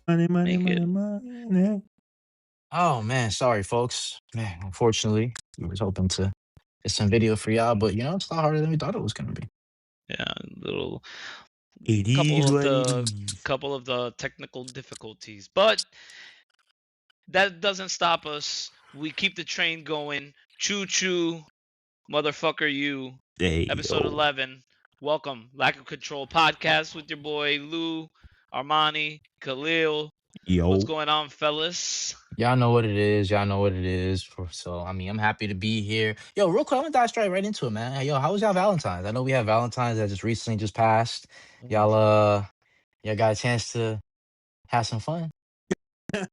Make it. money. Oh man, sorry folks. Man, unfortunately, we was hoping to get some video for y'all, but it's a lot harder than we thought it was gonna be. Yeah, little It is what it is. couple of the technical difficulties, but that doesn't stop us. We keep the train going. Choo choo, motherfucker, you. Hey, Episode yo. 11. Welcome, Lack of Control podcast with your boy Lou, Armani, Khalil. What's Yo. going on, fellas? Y'all know what it is. Y'all know what it is. So I mean, I'm happy to be here. Yo, real quick, I'm gonna dive straight right into it, man. Hey, yo, how was y'all Valentine's? I know we have Valentine's that just recently just passed. Y'all y'all got a chance to have some fun. I,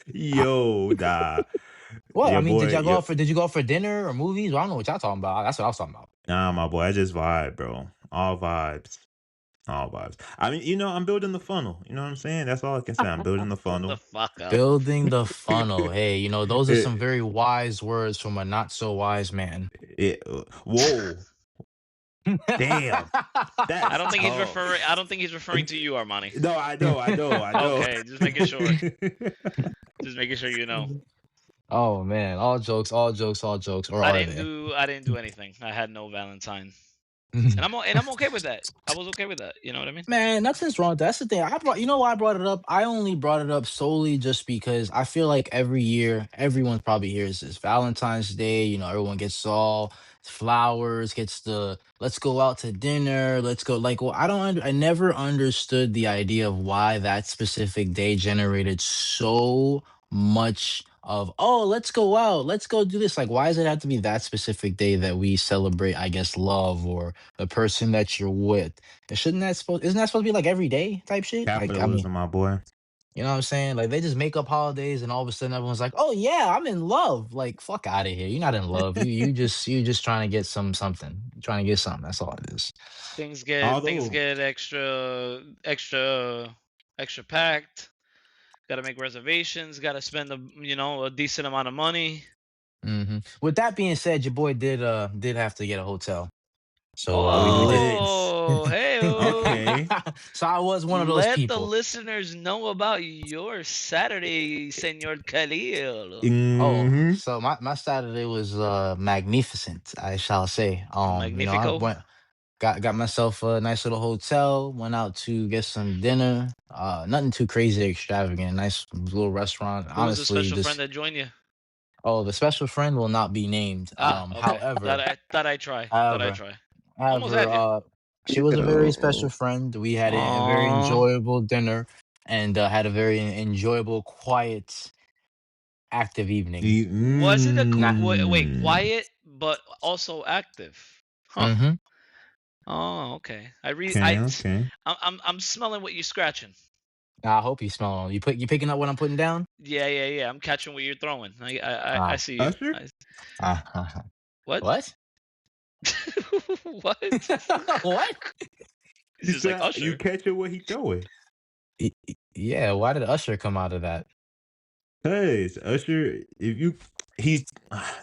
Yo, nah. what? I Your mean, boy, yo. did you go out for dinner or movies? Well, I don't know what y'all talking about. That's what I was talking about. Nah, my boy, I just vibe, bro. All vibes. All vibes. I mean, I'm building the funnel. You know what I'm saying? That's all I can say. I'm building the Shut the funnel. fuck up. Building the funnel. Hey, those are some It, very wise words from a not so wise man. whoa. Damn. I That's don't think he's tough. referring. I don't think he's referring to you, Armani. No, I know. Okay, just making sure. Just making sure you know. Oh man, all jokes, all jokes, all jokes, or are they? I didn't do anything. I had no Valentine, and I'm okay with that. I was okay with that. You know what I mean? Man, nothing's wrong with that. That's the thing. You know why I brought it up? I only brought it up solely just because I feel like every year, everyone probably hears this Valentine's Day. Everyone gets all flowers, gets the let's go out to dinner, let's go. Like, well, I never understood the idea of why that specific day generated so much of, oh, let's go out, let's go do this. Like, why does it have to be that specific day that we celebrate, I guess, love or the person that you're with? Isn't that supposed to be like every day type shit? Like, I mean, Capitalism, my boy. you know what I'm saying? Like they just make up holidays and all of a sudden everyone's like, "Oh yeah, I'm in love." Like, fuck out of here. You're not in love. You just trying to get something. You're trying to get something. That's all it is. Things Although, get extra packed. Got to make reservations. Got to spend a decent amount of money. With that being said, your boy did have to get a hotel. So we did. let's. Oh, hey, Okay. So I was one of those let the people. listeners know about your Saturday, Senor Khalil. Oh, Hmm. so my Saturday was magnificent, I shall say. I Magnifico. got myself a nice little hotel, went out to get some dinner. Nothing too crazy extravagant. Nice little restaurant. Who was the Honestly, special friend just that joined you? oh, the special friend will not be named. Ah, okay. However, Thought I try. Thought I however, try. Almost however, had you. she was a very special Yo. friend. We had a very Aww. enjoyable dinner and had a very enjoyable, quiet, active evening. Was it a Nah. wait, quiet but also active? Huh. Mm-hmm. Oh, okay. Okay, okay. I'm smelling what you're scratching. I hope you smell. You picking up what I'm putting down? Yeah. I'm catching what you're throwing. I Ah. see you. Usher? What? What? What? What? It's You just like said you Usher. catching what he throwing. Yeah, why did Usher come out of that? Cause Usher, if you, he's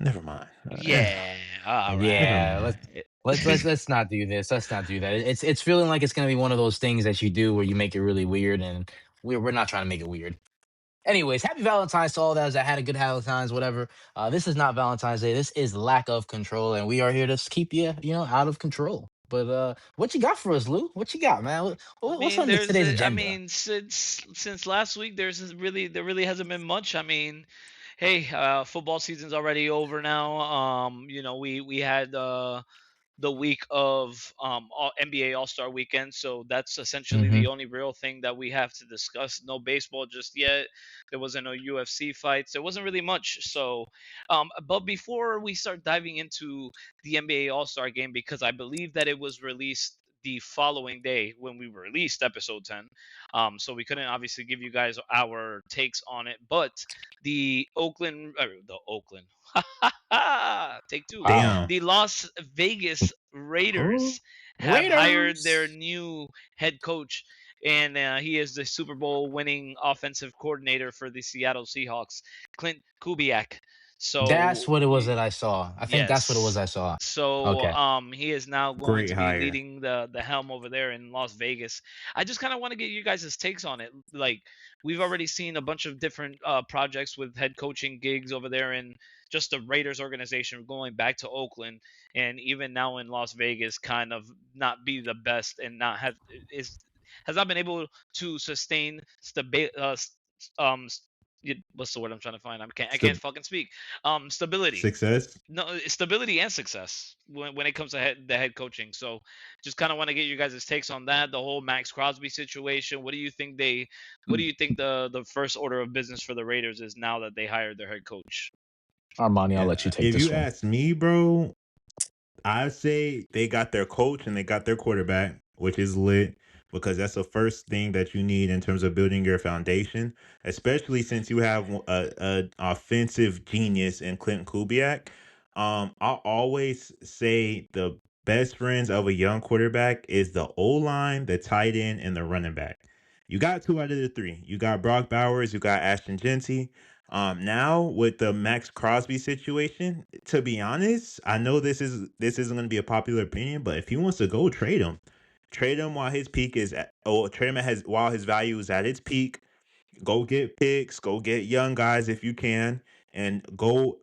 never mind. Yeah. All Never right. Yeah, mind. let's not do this. Let's not do that. It's feeling like it's gonna be one of those things that you do where you make it really weird, and we're not trying to make it weird. Anyways, happy Valentine's to all that had a good Valentine's, whatever. This is not Valentine's Day. This is lack of control, and we are here to keep you out of control. But what you got for us, Lou? What you got, man? I What's mean, on today's agenda? since last week, there really hasn't been much. I mean, hey, football season's already over now. We had the week of NBA All Star Weekend. So that's essentially Mm-hmm. the only real thing that we have to discuss. No baseball just yet. There wasn't no UFC fights. There wasn't really much. So, but before we start diving into the NBA All Star game, because I believe that it was released the following day when we released episode 10. So we couldn't obviously give you guys our takes on it, but the Oakland, take two, Wow. Damn. the Las Vegas Oh, Raiders have hired their Raiders. new head coach, and he is the Super Bowl winning offensive coordinator for the Seattle Seahawks, Clint Kubiak. That's So what it was that I saw. I think that's what it was yes. I saw. So Okay. he is now going Great to be hire. leading the helm over there in Las Vegas. I just kind of want to get you guys' takes on it. Like we've already seen a bunch of different projects with head coaching gigs over there in just the Raiders organization going back to Oakland and even now in Las Vegas kind of not be the best and not have is has not been able to sustain what's the word I'm trying to find? I can't St- fucking speak. Stability. Success. No, stability and success when it comes to the head coaching. So, just kind of want to get you guys' takes on that. The whole Max Crosby situation. What do you think the first order of business for the Raiders is now that they hired their head coach? Armani, I'll let you Yeah. take If this you one. ask me, bro, I say they got their coach and they got their quarterback, which is lit because that's the first thing that you need in terms of building your foundation, especially since you have a offensive genius in Clinton Kubiak. I always say the best friends of a young quarterback is the O line, the tight end, and the running back. You got two out of the three. You got Brock Bowers, you got Ashton Genty. Now with the Max Crosby situation, to be honest, I know this isn't going to be a popular opinion, but if he wants to go, trade him while his peak is at, or trade him while his value is at its peak. Go get picks, go get young guys if you can, and go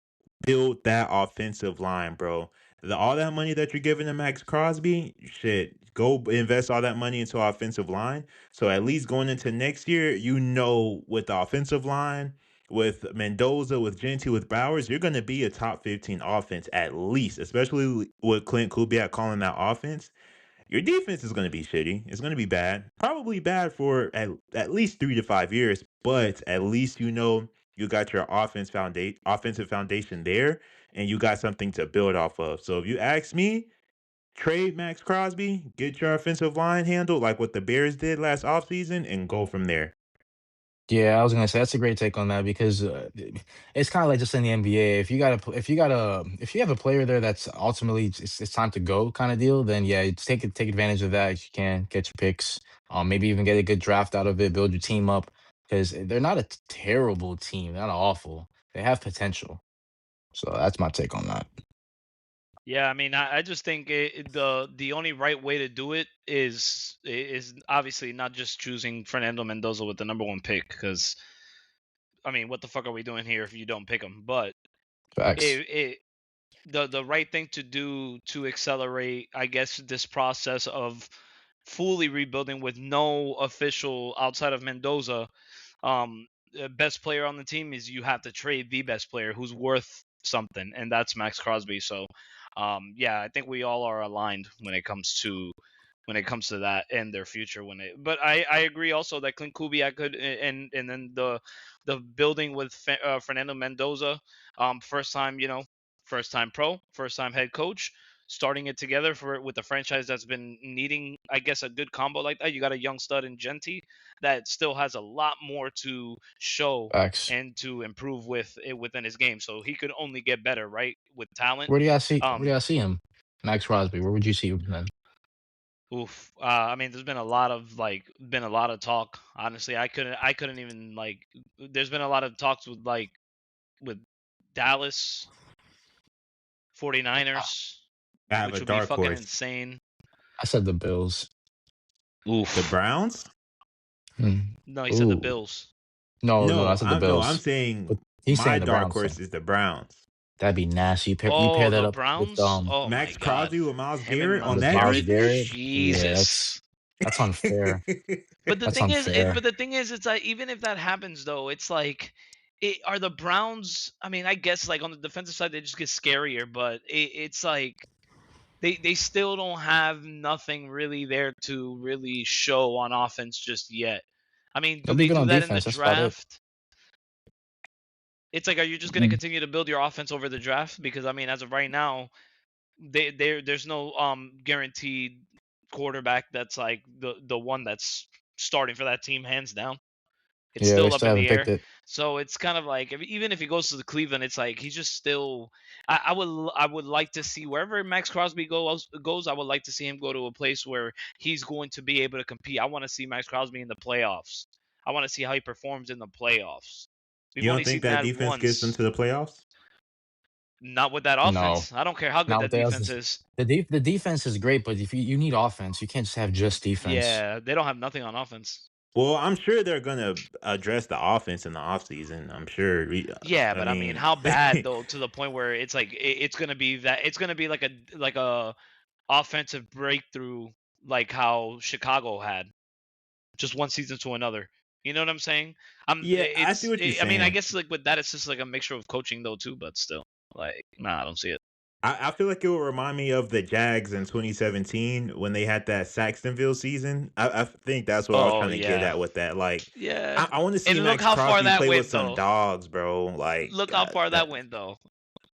build that offensive line, bro. All that money that you're giving to Max Crosby, shit, go invest all that money into offensive line. So at least going into next year, you know, with the offensive line, with Mendoza, with Genty, with Bowers, you're going to be a top 15 offense at least, especially with Clint Kubiak calling that offense. Your defense is going to be shitty. It's going to be bad. Probably bad for at least 3 to 5 years, but at least you know you got your offensive foundation there, and you got something to build off of. So if you ask me, trade Max Crosby, get your offensive line handled like what the Bears did last offseason, and go from there. Yeah, I was gonna say that's a great take on that because it's kind of like just in the NBA. If you have a player there that's ultimately it's time to go kind of deal, then yeah, take advantage of that if you can get your picks. Maybe even get a good draft out of it, build your team up because they're not a terrible team. They're not awful. They have potential. So that's my take on that. Yeah, I mean, I just think the only right way to do it is obviously not just choosing Fernando Mendoza with the number one pick because I mean, what the fuck are we doing here if you don't pick him? But Facts. it the right thing to do to accelerate, I guess, this process of fully rebuilding with no official outside of Mendoza best player on the team is you have to trade the best player who's worth something, and that's Max Crosby. So, yeah, I think we all are aligned when it comes to that and their future. But I agree also that Clint Kubiak could, and then the building with Fernando Mendoza, first time, first time pro, first time head coach. Starting it together for with the franchise that's been needing, I guess, a good combo like that. You got a young stud in Genty that still has a lot more to show Facts. and to improve with it within his game. So he could only get better, right? With talent. Where do Um, y'all see him? Max Crosby. Where would you see him then? oof. I mean, there's been a lot of talk. Honestly, I couldn't even like. There's been a lot of talks with Dallas 49ers, I have which a would be dark fucking horse. insane. I said the Bills. The Oof. Browns? Hmm. No, he said the Ooh. Bills. No, I No, said the I'm Bills. saying But he's my saying the dark Browns horse thing. is the Browns. That'd be nasty. You pair Oh, that the up with Browns. Oh my Max God, Crosby with Miles him and Garrett on Miles with that Miles Garrett. Garrett. defense? Yeah, Jesus. that's unfair. But the That's thing is, unfair. it's like even if that happens, though, it's like, are the Browns? I mean, I guess like on the defensive side, they just get scarier. But it's like they still don't have nothing really there to really show on offense just yet. I mean, They'll do be they good do on that in the defense. That's about it. draft? It's like, are you just going to Mm. continue to build your offense over the draft? Because I mean, as of right now, there's no guaranteed quarterback that's like the one that's starting for that team hands down. It's Yeah, they still up still in haven't the picked air. it. So it's kind of like even if he goes to the Cleveland, it's like he's just still. I would like to see wherever Max Crosby goes. I would like to see him go to a place where he's going to be able to compete. I want to see Max Crosby in the playoffs. I want to see how he performs in the playoffs. We've You don't only think seen that that defense gets them once. to the playoffs? Not with that No, offense. I don't care how good not that with the defense else. is. The defense is great, but if you need offense, you can't just have just defense. Yeah, they don't have nothing on offense. Well, I'm sure they're gonna address the offense in the offseason. I'm sure. Yeah, I but I mean, mean, how bad though to the point where it's like it's gonna be that it's gonna be like a offensive breakthrough like how Chicago had just one season to another. You know what I'm saying? yeah, I see what you're I mean, I saying. guess like with that, it's just like a mixture of coaching though too, but still, like, nah, I don't see it. I feel like it will remind me of the Jags in 2017 when they had that Saxtonville season. I think that's what I was Oh trying to get yeah, at with that. Like, yeah. I want to see And look Max how far Crosby that play with went some though. dogs, bro. Like, Look how far that that went though.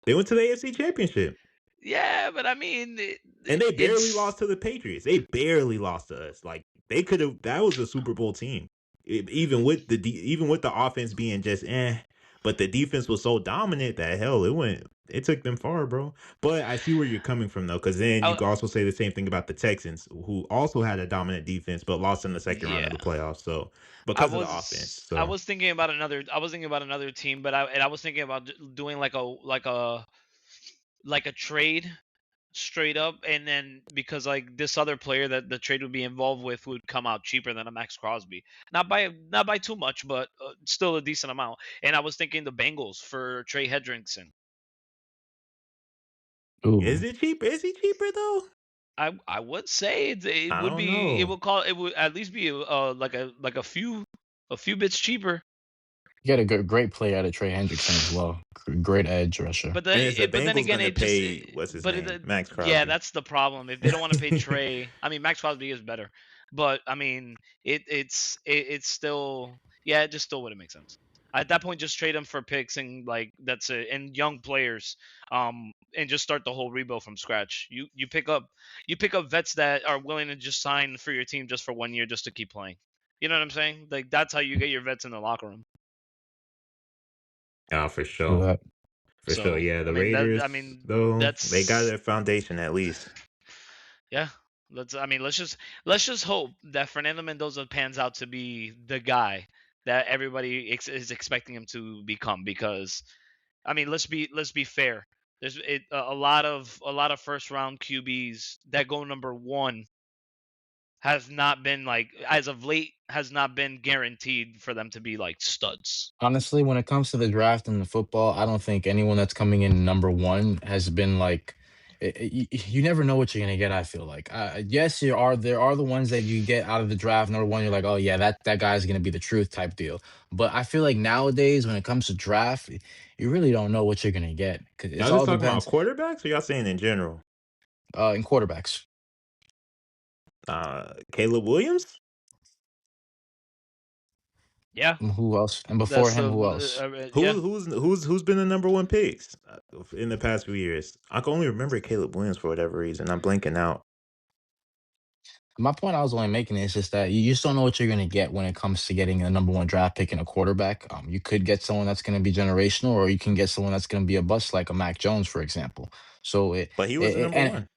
they went to the AFC Championship. Yeah, but I mean, And they barely it's lost to the Patriots. They barely lost to us. Like they could have. That was a Super Bowl team, even with even with the offense being just but the defense was so dominant that hell, it went. It took them far, bro. But I see where you're coming from though, because then you I, can also say the same thing about the Texans, who also had a dominant defense but lost in the second round yeah. of the playoffs. So I because of the offense, was I so was thinking about another I was thinking about another team, but I was thinking about doing like a trade straight up, and then because like this other player that the trade would be involved with would come out cheaper than a Max Crosby, not by too much, but still a decent amount. And I was thinking the Bengals for Trey Hendrickson. Ooh, is it cheap? Is he cheaper though? I would say it I would don't be it know. would call it would at least be like a few bits cheaper. you got a great play out of Trey Hendrickson as well. Great edge rusher. And is the But then Bengals again, gonna it just pay what's his but name, Max yeah, Crosby? that's the problem. If they don't want to pay Trey, I mean Max Crosby is better, but I mean it's still, yeah, it just still wouldn't make sense. At that point, just trade him for picks and like that's it, and young players, and just start the whole rebuild from scratch. You pick up vets that are willing to just sign for your team just for 1 year just to keep playing. You know what I'm saying? Like that's how you get your vets in the locker room. Oh, for For sure. that. For sure. So Yeah, I the mean that Raiders, I mean though, they got that's their foundation at least. Yeah. Let's just hope that Fernando Mendoza pans out to be the guy that everybody is expecting him to become, because I mean, let's be fair. A lot of first round QBs that go number 1 has not been like, as of late, has not been guaranteed for them to be like studs. Honestly, when it comes to the draft and the football, I don't think anyone that's coming in number one has been like. You never know what you're gonna get. I feel like, yes, there are the ones that you get out of the draft. Number one, you're like, oh yeah, that guy's gonna be the truth type deal. But I feel like nowadays, when it comes to draft, you really don't know what you're gonna get because it's Y'all just all talking about depends quarterbacks or y'all saying in general? in quarterbacks. Caleb Williams? Yeah, Who else? And before that's him, who else? yeah. Who's been the number one picks in the past few years? I can only remember Caleb Williams for whatever reason. I'm blanking out. My point I was only making is just that you just don't know what you're going to get when it comes to getting a number one draft pick and a quarterback. You could get someone that's going to be generational, or you can get someone that's going to be a bust, like a Mac Jones, for example. So But he was the number one.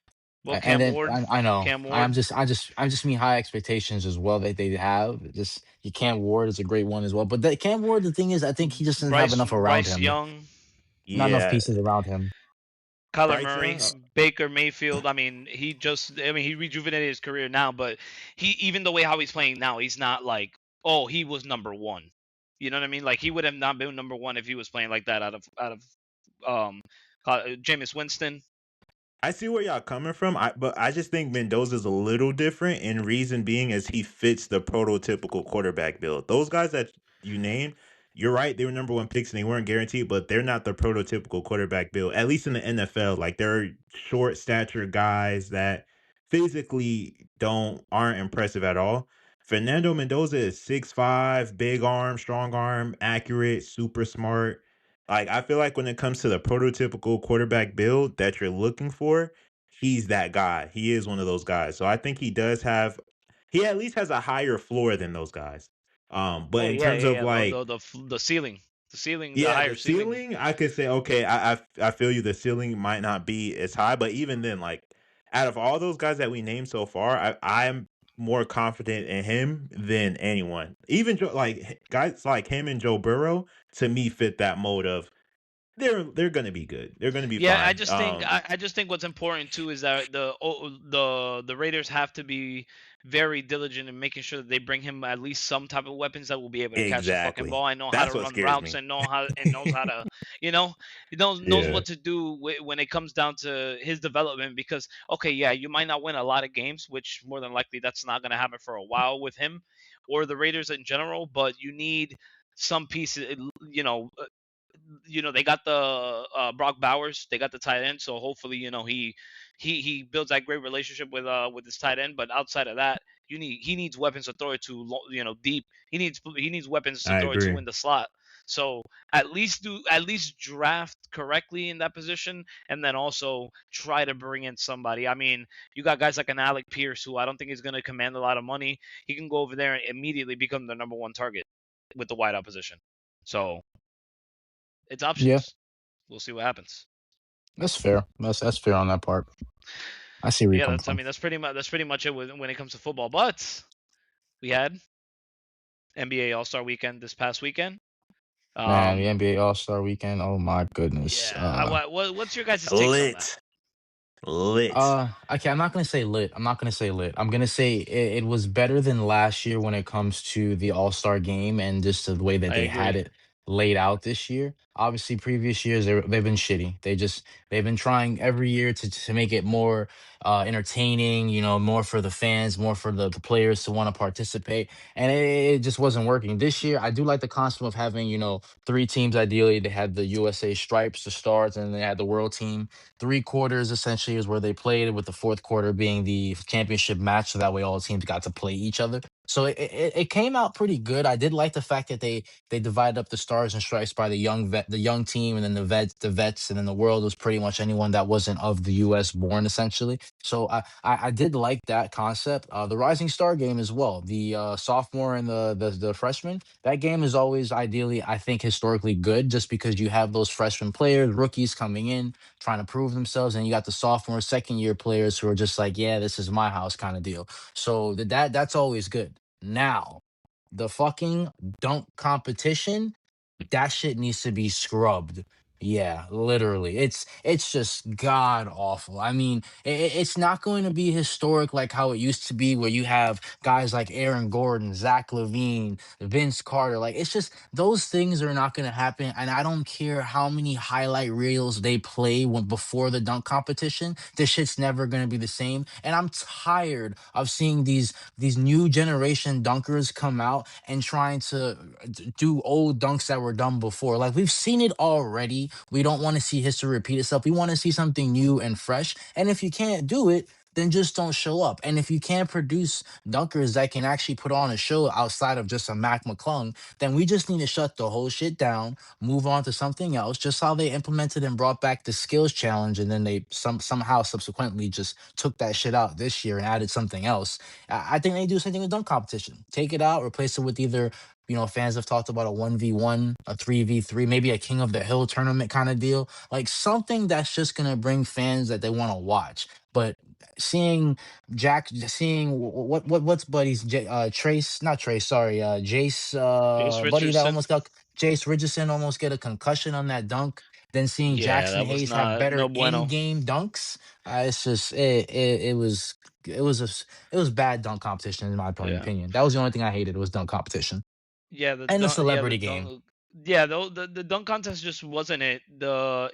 Well, and Cam then Ward, I know Cam Ward, I just mean high expectations as well that they have. Just you Cam Ward is a great one as well, but that Cam Ward, the thing is, I think he just doesn't have Bryce enough around Bryce him, Young, not enough Yeah, pieces around him. Kyler Bryce Young. Murray, Baker Mayfield. I mean, he rejuvenated his career now, but even the way how he's playing now, he's not like, oh, he was number 1. You know what I mean? Like he would have not been number 1 if he was playing like that out of Jameis Winston. I see where y'all coming from. But I just think Mendoza's a little different, and reason being is he fits the prototypical quarterback build. Those guys that you named, you're right, they were number one picks and they weren't guaranteed, but they're not the prototypical quarterback build. At least in the NFL, like they're short stature guys that physically aren't impressive at all. Fernando Mendoza is 6'5", big arm, strong arm, accurate, super smart. Like I feel like when it comes to the prototypical quarterback build that you're looking for, he's that guy. He is one of those guys. So I think he at least has a higher floor than those guys. But Oh in yeah, terms yeah, of yeah. The like, the the, f- the ceiling, the yeah, the higher ceiling. ceiling, I could say okay, I feel you. The ceiling might not be as high, but even then, like out of all those guys that we named so far, I'm more confident in him than anyone. Even guys like him and Joe Burrow to me fit that mode of they're gonna be good. They're gonna be Yeah, fine. I just think what's important too is that the Raiders have to be very diligent in making sure that they bring him at least some type of weapons that will be able to catch the fucking Exactly. ball and know how to That's what run scares routes me. and knows how to, you know, he knows Yeah. what to do when it comes down to his development. Because okay, yeah, you might not win a lot of games, which more than likely that's not going to happen for a while with him or the Raiders in general, but you need some pieces, they got the Brock Bowers, they got the tight end, so hopefully he builds that great relationship with his tight end. But outside of that, he needs weapons to throw it to deep. He needs weapons to I throw it to agree. in the slot. So at least draft correctly in that position, and then also try to bring in somebody. I mean, you got guys like an Alec Pierce, who I don't think is going to command a lot of money. He can go over there and immediately become the number one target with the wide opposition. So it's Yeah, options. We'll see what happens. that's fair. That's fair on that part. I see where But you yeah, come from. that's pretty much it when it comes to football. But we had NBA All Star Weekend this past weekend. Man, the Um, NBA All-Star Weekend. Oh my goodness. yeah, what's your guys' takes on that? Lit. Lit. Okay, I'm not gonna say lit. I'm not gonna say lit. I'm gonna say it was better than last year when it comes to the All-Star game and just the way that I they had agree. it laid out this year. Obviously, previous years they've been shitty. They've been trying every year to make it more entertaining. You know, more for the fans, more for the players to want to participate, and it just wasn't working. This year, I do like the concept of having three teams. Ideally, they had the USA stripes, the stars, and they had the world team. Three quarters essentially is where they played, with the fourth quarter being the championship match. So that way all the teams got to play each other. So it came out pretty good. I did like the fact that they divided up the stars and stripes by the young team, and then the vets, and then the world was pretty much anyone that wasn't of the U.S. born essentially. So I did like that concept. The Rising Star game as well. The sophomore and the freshman. That game is always ideally, I think, historically good, just because you have those freshman players, rookies coming in trying to prove themselves, and you got the sophomore, second year players who are just like, yeah, this is my house kind of deal. So that's always good. Now, the fucking dunk competition, that shit needs to be scrubbed. Yeah, literally. It's just god awful. I mean, it's not going to be historic like how it used to be, where you have guys like Aaron Gordon, Zach Levine, Vince Carter. Like, it's just those things are not going to happen. And I don't care how many highlight reels they play before the dunk competition. This shit's never going to be the same. And I'm tired of seeing these new generation dunkers come out and trying to do old dunks that were done before. Like, we've seen it already. We don't want to see history repeat itself. We want to see something new and fresh. And if you can't do it, then just don't show up. And if you can't produce dunkers that can actually put on a show outside of just a Mac McClung, then we just need to shut the whole shit down, move on to something else. Just how they implemented and brought back the skills challenge, and then they somehow subsequently just took that shit out this year and added something else. I think they do something with dunk competition. Take it out, replace it with either, fans have talked about a 1v1, a 3v3, maybe a King of the Hill tournament kind of deal. Like, something that's just going to bring fans that they want to watch. But seeing what's Buddy's Trace, not Trace, sorry, Jace, Jace Buddy that Richardson. almost got Jace Richardson almost get a concussion on that dunk. Then seeing Yeah, Jackson that was Hayes have not better no bueno. in-game dunks, it's just it was bad dunk competition in my Yeah. opinion. That was the only thing I hated, was dunk competition and the The celebrity game. dunk. Yeah, the dunk contest just wasn't it. The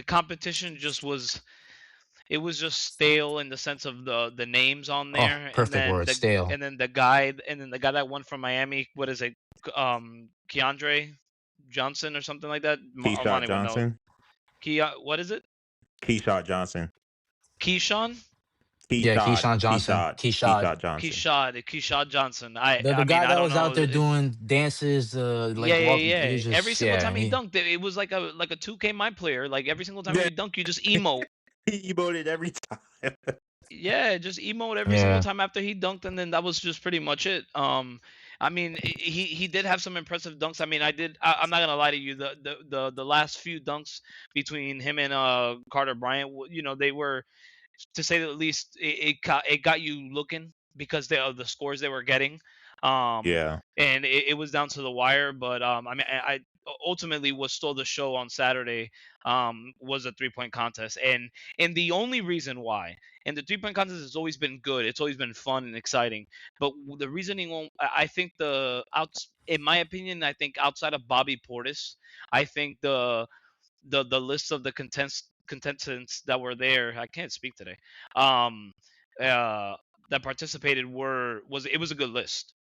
competition just was. It was just stale in the sense of the names on Oh, there, perfect word, stale. and then the guy that won from Miami. What is it? Keandre Johnson or something like that. Keyshawn Armani would know. Johnson. What is it? Keyshot Johnson. Keyshawn. Yeah, Keyshot. Keyshawn Johnson, Keyshot. Keyshad. Keyshot Johnson. Keshad Johnson. The I the mean guy I that don't was out know. there doing dances, Yeah, like walking. yeah, He yeah. was Every just, single yeah. time he He dunked, it was like a 2K my player. Like every single time Yeah, he dunked, you just emote. he emoted every time. Yeah, just emote every single yeah. time after he dunked, and then that was just pretty much it. I mean, he did have some impressive dunks. I mean, I'm not gonna lie to you. The last few dunks between him and Carter Bryant, they were, to say the least, it got you looking because of the scores they were getting. Um, Yeah. and it was down to the wire. But I mean, ultimately what stole the show on Saturday was a 3 point contest, and the only reason why, and the 3 point contest has always been good, it's always been fun and exciting, but the reasoning I think the outs in my opinion, I think outside of Bobby Portis, I think the list of the contestants that were there, I can't speak today, um uh that participated was it was a good list.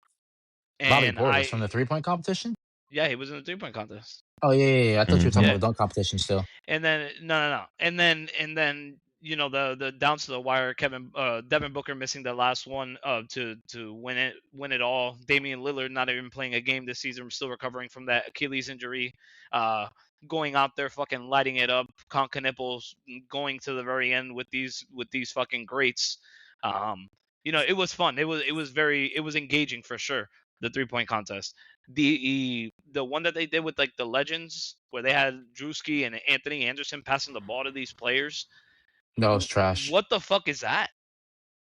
Bobby And Portis from the 3 point competition. yeah, he was in the 3 point contest. Oh yeah, yeah, yeah. I thought you were talking Hmm. about Yeah. the dunk competition still. And then no. And then the down to the wire Kevin Devin Booker missing the last one to win it all. Damian Lillard not even playing a game this season, still recovering from that Achilles injury. Uh Going out there fucking lighting it up. Conca Nipples going to the very end with these fucking greats. Um it was fun. It was engaging for sure. The 3 point contest. The one that they did with like the legends where they had Drewski and Anthony Anderson passing the ball to these players. That was trash. What the fuck is that?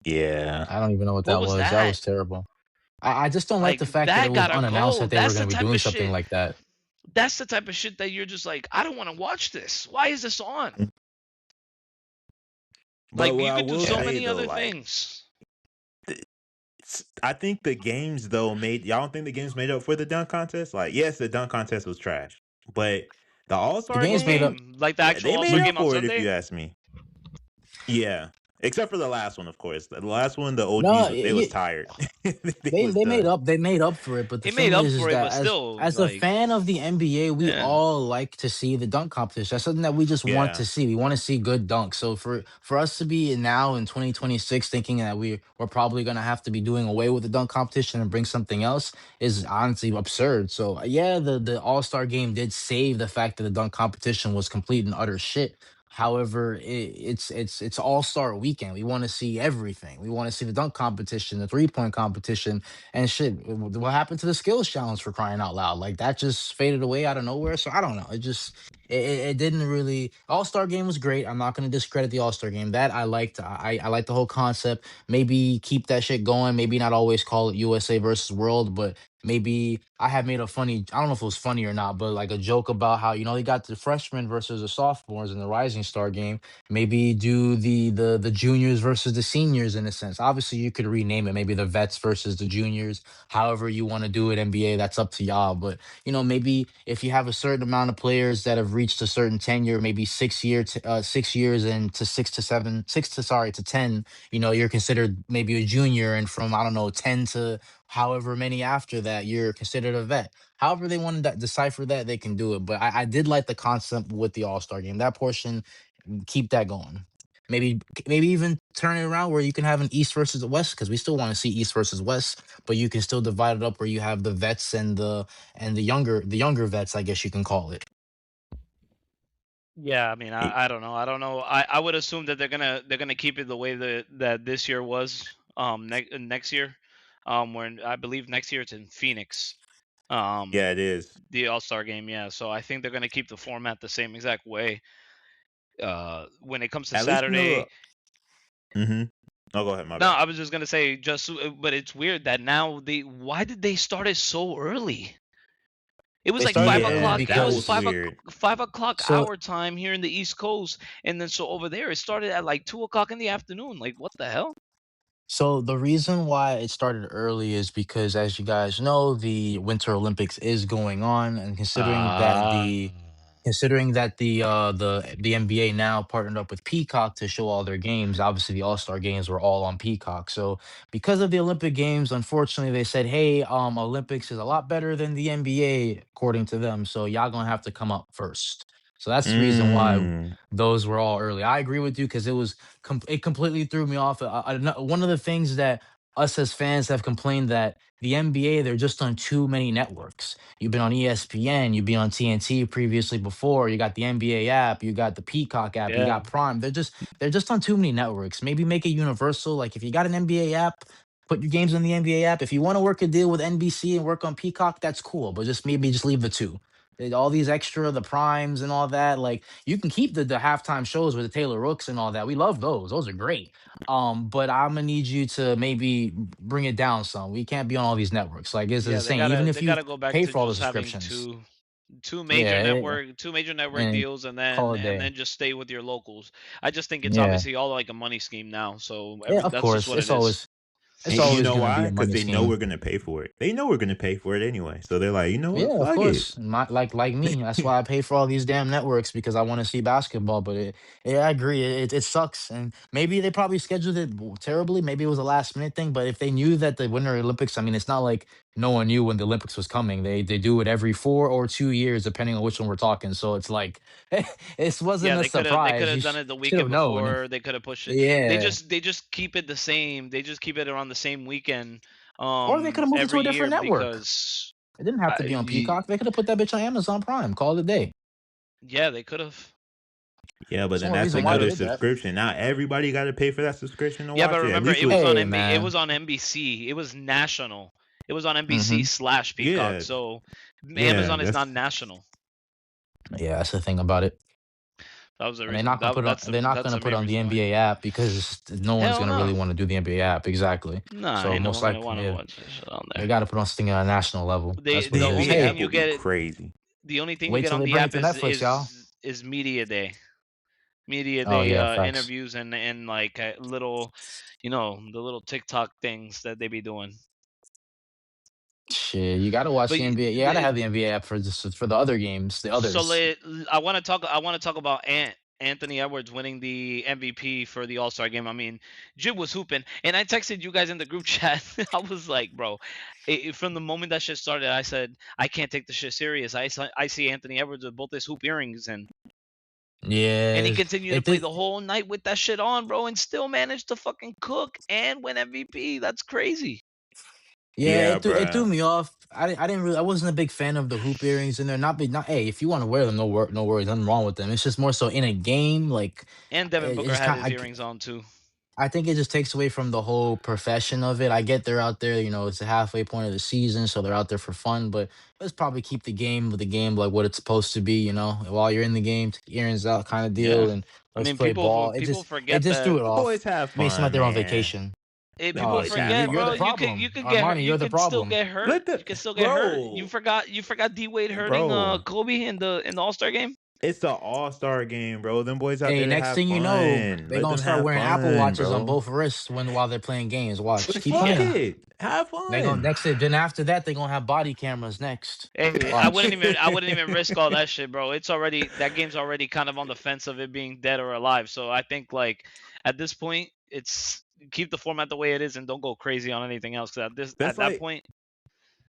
Yeah. I don't even know what What that was was. That that? was terrible. I just don't like Like the fact that it that was gotta unannounced go. that they were That's going the to be type doing of something shit. like that. That's the type of shit that you're just like, I don't want to watch this. Why is this on? But Like what you I could do will so Yeah. say many though, other like, things. I think the games though made y'all don't think the games made up for the dunk contest? Like, yes, the dunk contest was trash, but the All The Star game's What made up. game, game? Like the actual they All made Star up game on for it if Sunday? you ask me. Yeah, except for the last one, of course. The last one, the No, OGs they was tired. They was done. they made up for it, but the It made thing up is for it, that but still, as a like, fan of the NBA, we yeah. all like to see the dunk competition. That's something that we just want Yeah, to see. We want to see good dunks. So for us to be now in 2026 thinking that we're probably gonna have to be doing away with the dunk competition and bring something else is honestly absurd. So yeah, the All Star game did save the fact that the dunk competition was complete and utter shit. However, it's All Star weekend. We want to see everything. We want to see the dunk competition, the 3 point competition, and shit. What happened to the skills challenge for crying out loud? Like that just faded away out of nowhere. So I don't know. It didn't really. All Star game was great. I'm not going to discredit the All Star game. That I liked. I liked the whole concept. Maybe keep that shit going. Maybe not always call it USA versus World, but maybe I had made a funny, I don't know if it was funny or not, but like a joke about how, they got the freshmen versus the sophomores in the Rising Star game. Maybe do the juniors versus the seniors in a sense. Obviously, you could rename it, maybe the vets versus the juniors. However you want to do it, NBA, that's up to y'all. But maybe if you have a certain amount of players that have reached a certain tenure, maybe 6 years and to 6 to 7, to 10, you're considered maybe a junior, and from I don't know 10 to however many after that, you're considered a vet. However they want to decipher that, they can do it. But I did like the concept with the All Star game. That portion, keep that going. Maybe even turn it around where you can have an East versus the West, because we still want to see East versus West, but you can still divide it up where you have the vets and the younger vets, I guess you can call it. Yeah, I mean, Y- I don't know. I don't know. I would assume that they're gonna keep it the way that this year was. Next year, when I believe next year it's in Phoenix. yeah, Um, it is. the All Star game. Yeah, so I think they're gonna keep the format the same exact way. When it comes to At least you Saturday, know. Mm-hmm. Oh, go ahead. My no, bad. I was just gonna say but it's weird that now why did they start it so early? It was They like started five it early Yeah, o'clock. It that was was because weird. 5 o'clock so our time here in the East Coast, and then so over there it started at like 2 o'clock in the afternoon. Like what the hell? So the reason why it started early is because, as you guys know, the Winter Olympics is going on, and Ah, considering that the NBA now partnered up with Peacock to show all their games. Obviously, the All Star games were all on Peacock. So because of the Olympic Games, unfortunately, they said, "Hey, Olympics is a lot better than the NBA, according to them. So y'all gonna have to come up first." So that's the reason why Mm. those were all early. I agree with you because it completely threw me off. One of the things that us as fans have complained that the NBA, they're just on too many networks. You've been on ESPN, you've been on TNT previously before. You got the NBA app, you got the Peacock app, you yeah, got Prime. They're just on too many networks. Maybe make it universal. Like if you got an NBA app, put your games on the NBA app. If you want to work a deal with NBC and work on Peacock, that's cool. But just maybe just leave the two. All these extra, the primes and all that. Like you can keep the halftime shows with the Taylor Rooks and all that. We love those. Those are great. But I'm gonna need you to maybe bring it down some. We can't be on all these networks. Like it's the yeah. They saying, even gotta if they you gotta go back pay to for all the just having subscriptions. two. Yeah, two major network and deals, and call then it a day. just stay with your locals. I just think it's Yeah, obviously all like a money scheme now. So yeah, of that's just course. what it is. It's And you always know gonna be why? a Because money they know we're scheme. gonna pay for it. They know we're gonna pay for it anyway. So they're like, you know what? Yeah, of Fuck it. course. Like me. That's why I pay for all these damn networks because I want to see basketball. But yeah, I agree. It sucks, and maybe they probably scheduled it terribly. Maybe it was a last minute thing. But if they knew that the Winter Olympics, I mean, it's not like no one knew when the Olympics was coming. They do it every 4 or 2 years, depending on which one we're talking. So it's like it wasn't Yeah, a they could surprise. You have done it the should have weekend known. before. They could have pushed it. Yeah, They just keep it the same. They just keep it around the same weekend or they could have moved it to every a different year network. because It didn't have to be on Peacock. They could have put that bitch on Amazon Prime. Call it a day. yeah, they could have. Yeah, but There's then no that's reason They why could they another have. did that. subscription. Now everybody got to pay for that subscription to Yeah, but watch it. At remember least with Hey, it man. was on NBC. It was national. It was on NBC Hmm. slash Peacock. yeah, So yeah. Amazon is That's not national. Yeah, that's the thing about it. That was the And they're reason. not gonna put on. They're not That's gonna the put main on the reason why. NBA app because no one's Hell gonna no. really want to do the NBA app. Exactly. Nah, So ain't no most one gonna likely, want to yeah, watch this shit on they there. got to put on something at a national level. That's what The it is. only NBA Hey, thing app you will be get crazy. the only thing you wait get till on they the bring it app to Netflix, y'all. is media day. Media Oh day yeah, facts. interviews and like little, the little TikTok things that they be doing. Shit, you gotta watch But the NBA. You gotta have the NBA app for just for the other games, the so others. I want to talk about Anthony Edwards winning the MVP for the All Star game. I mean, Jib was hooping, and I texted you guys in the group chat. I was like, bro, from the moment that shit started, I said I can't take the shit serious. I see Anthony Edwards with both his hoop earrings, and he Yeah, continued to it play did. the whole night with that shit on, bro, and still managed to fucking cook and win MVP. That's crazy. Yeah, Yeah, it threw bruh. me off. I didn't really I wasn't a big fan of the hoop earrings in there. Not hey, if you want to wear them, no worries, nothing wrong with them. It's just more so in a game, like And Devin it Booker just had kind his earrings on too. I think it just takes away from the whole profession of it. I get they're out there, it's the halfway point of the season, so they're out there for fun. But let's probably keep the game like what it's supposed to be. While you're in the game, take your earns out, kind of Yeah, deal, and I let's mean, play ball. people It forget just that. threw it The off. boys have It made it seem like fun, they're on man. vacation. The People Oh, boys see, have forget, you're the bro. fun. problem, You could get hurt. Armani. You You're the could still problem. get hurt. Let the You could still get hurt. bro, You forgot D Wade hurting bro. Kobe in the All Star game. It's the All Star game, bro. Them boys out Hey, there to next have thing you know, fun. they're Let gonna them start have wearing Apple fun, watches on bro. both wrists while they're playing games. Watch, keep Fuck playing. it. Have They gonna fun. next then after that they're gonna have body cameras next. Hey, Watch. I wouldn't even risk all that shit, bro. It's already that game's already kind of on the fence of it being dead or alive. So I think like at this point, it's keep the format the way it is and don't go crazy on anything else. 'Cause That's at that like point,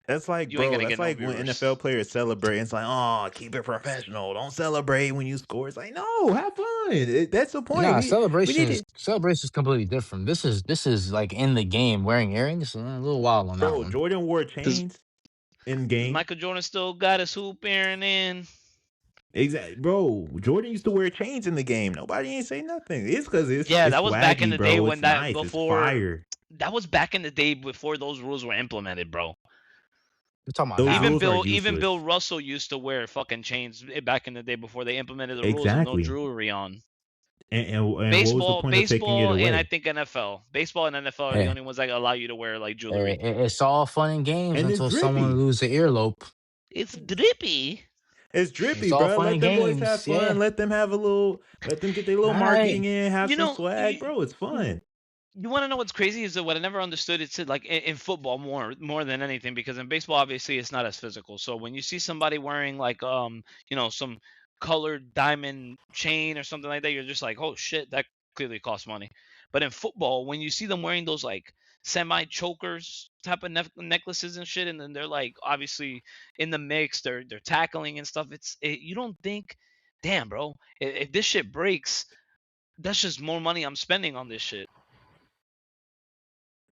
that's like, you ain't bro. gonna That's get no like when viewers. NFL players celebrate. It's like, oh, keep it professional. Don't celebrate when you score. It's like, no, have fun. That's the point. Nah, We need it, celebration is completely different. This is like in the game wearing earrings. A little wild on that bro. one. Jordan wore Does chains in game. Michael Jordan still got his hoop earring in? Exactly, bro. Jordan used to wear chains in the game. Nobody ain't say nothing. It's because Yeah, it's that was back in swaggy, the day bro. when It's that nice. It's before fire. that was back in the day before those rules were implemented, bro. We're talking about Those now. rules are Even useless. Bill Russell used to wear fucking chains back in the day before they implemented the rules of no Exactly. jewelry on. And what was the point of taking it And I away? think NFL. Baseball and NFL are the Hey, only ones that allow you to wear like jewelry. it's all fun and games And it's until someone drippy. loses the earlobe. It's drippy. It's It's drippy, all bro. fun Let and them boys have games. fun. Yeah. Let them have a little. Let them get their All little right. marketing in. Have You some know, swag, bro. It's fun. you want to know what's crazy is that what I never understood it's like in football more than anything because in baseball obviously it's not as physical. So when you see somebody wearing like some colored diamond chain or something like that, you're just like, oh shit, that clearly costs money. But in football, when you see them wearing those like semi chokers type of necklaces and shit, and then they're like obviously in the mix, they're tackling and stuff. You don't think, damn, bro, if this shit breaks, that's just more money I'm spending on this shit.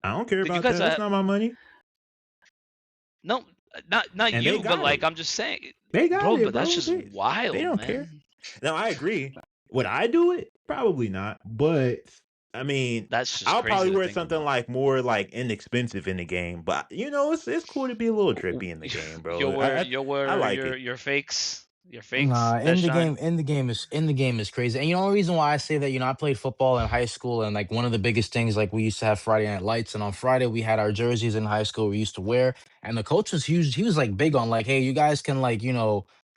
I don't care Did you about guys that. That's not my money. no, not And they you, but got like it. I'm just saying, They got bro. it, But that's bro. just They wild, don't care. man. Now I agree. Would I do it? Probably not. But I mean, That's just I'll probably crazy to wear think something about. like more like inexpensive in the game. But it's cool to be a little drippy in the game, bro. You'll I wear like it. your fakes Nah, that shine. in the game is crazy. And the only reason why I say that, I played football in high school, and like one of the biggest things, like we used to have Friday night lights, and on Friday we had our jerseys in high school we used to wear, and the coach was huge. He was like big on like, hey, you guys can like,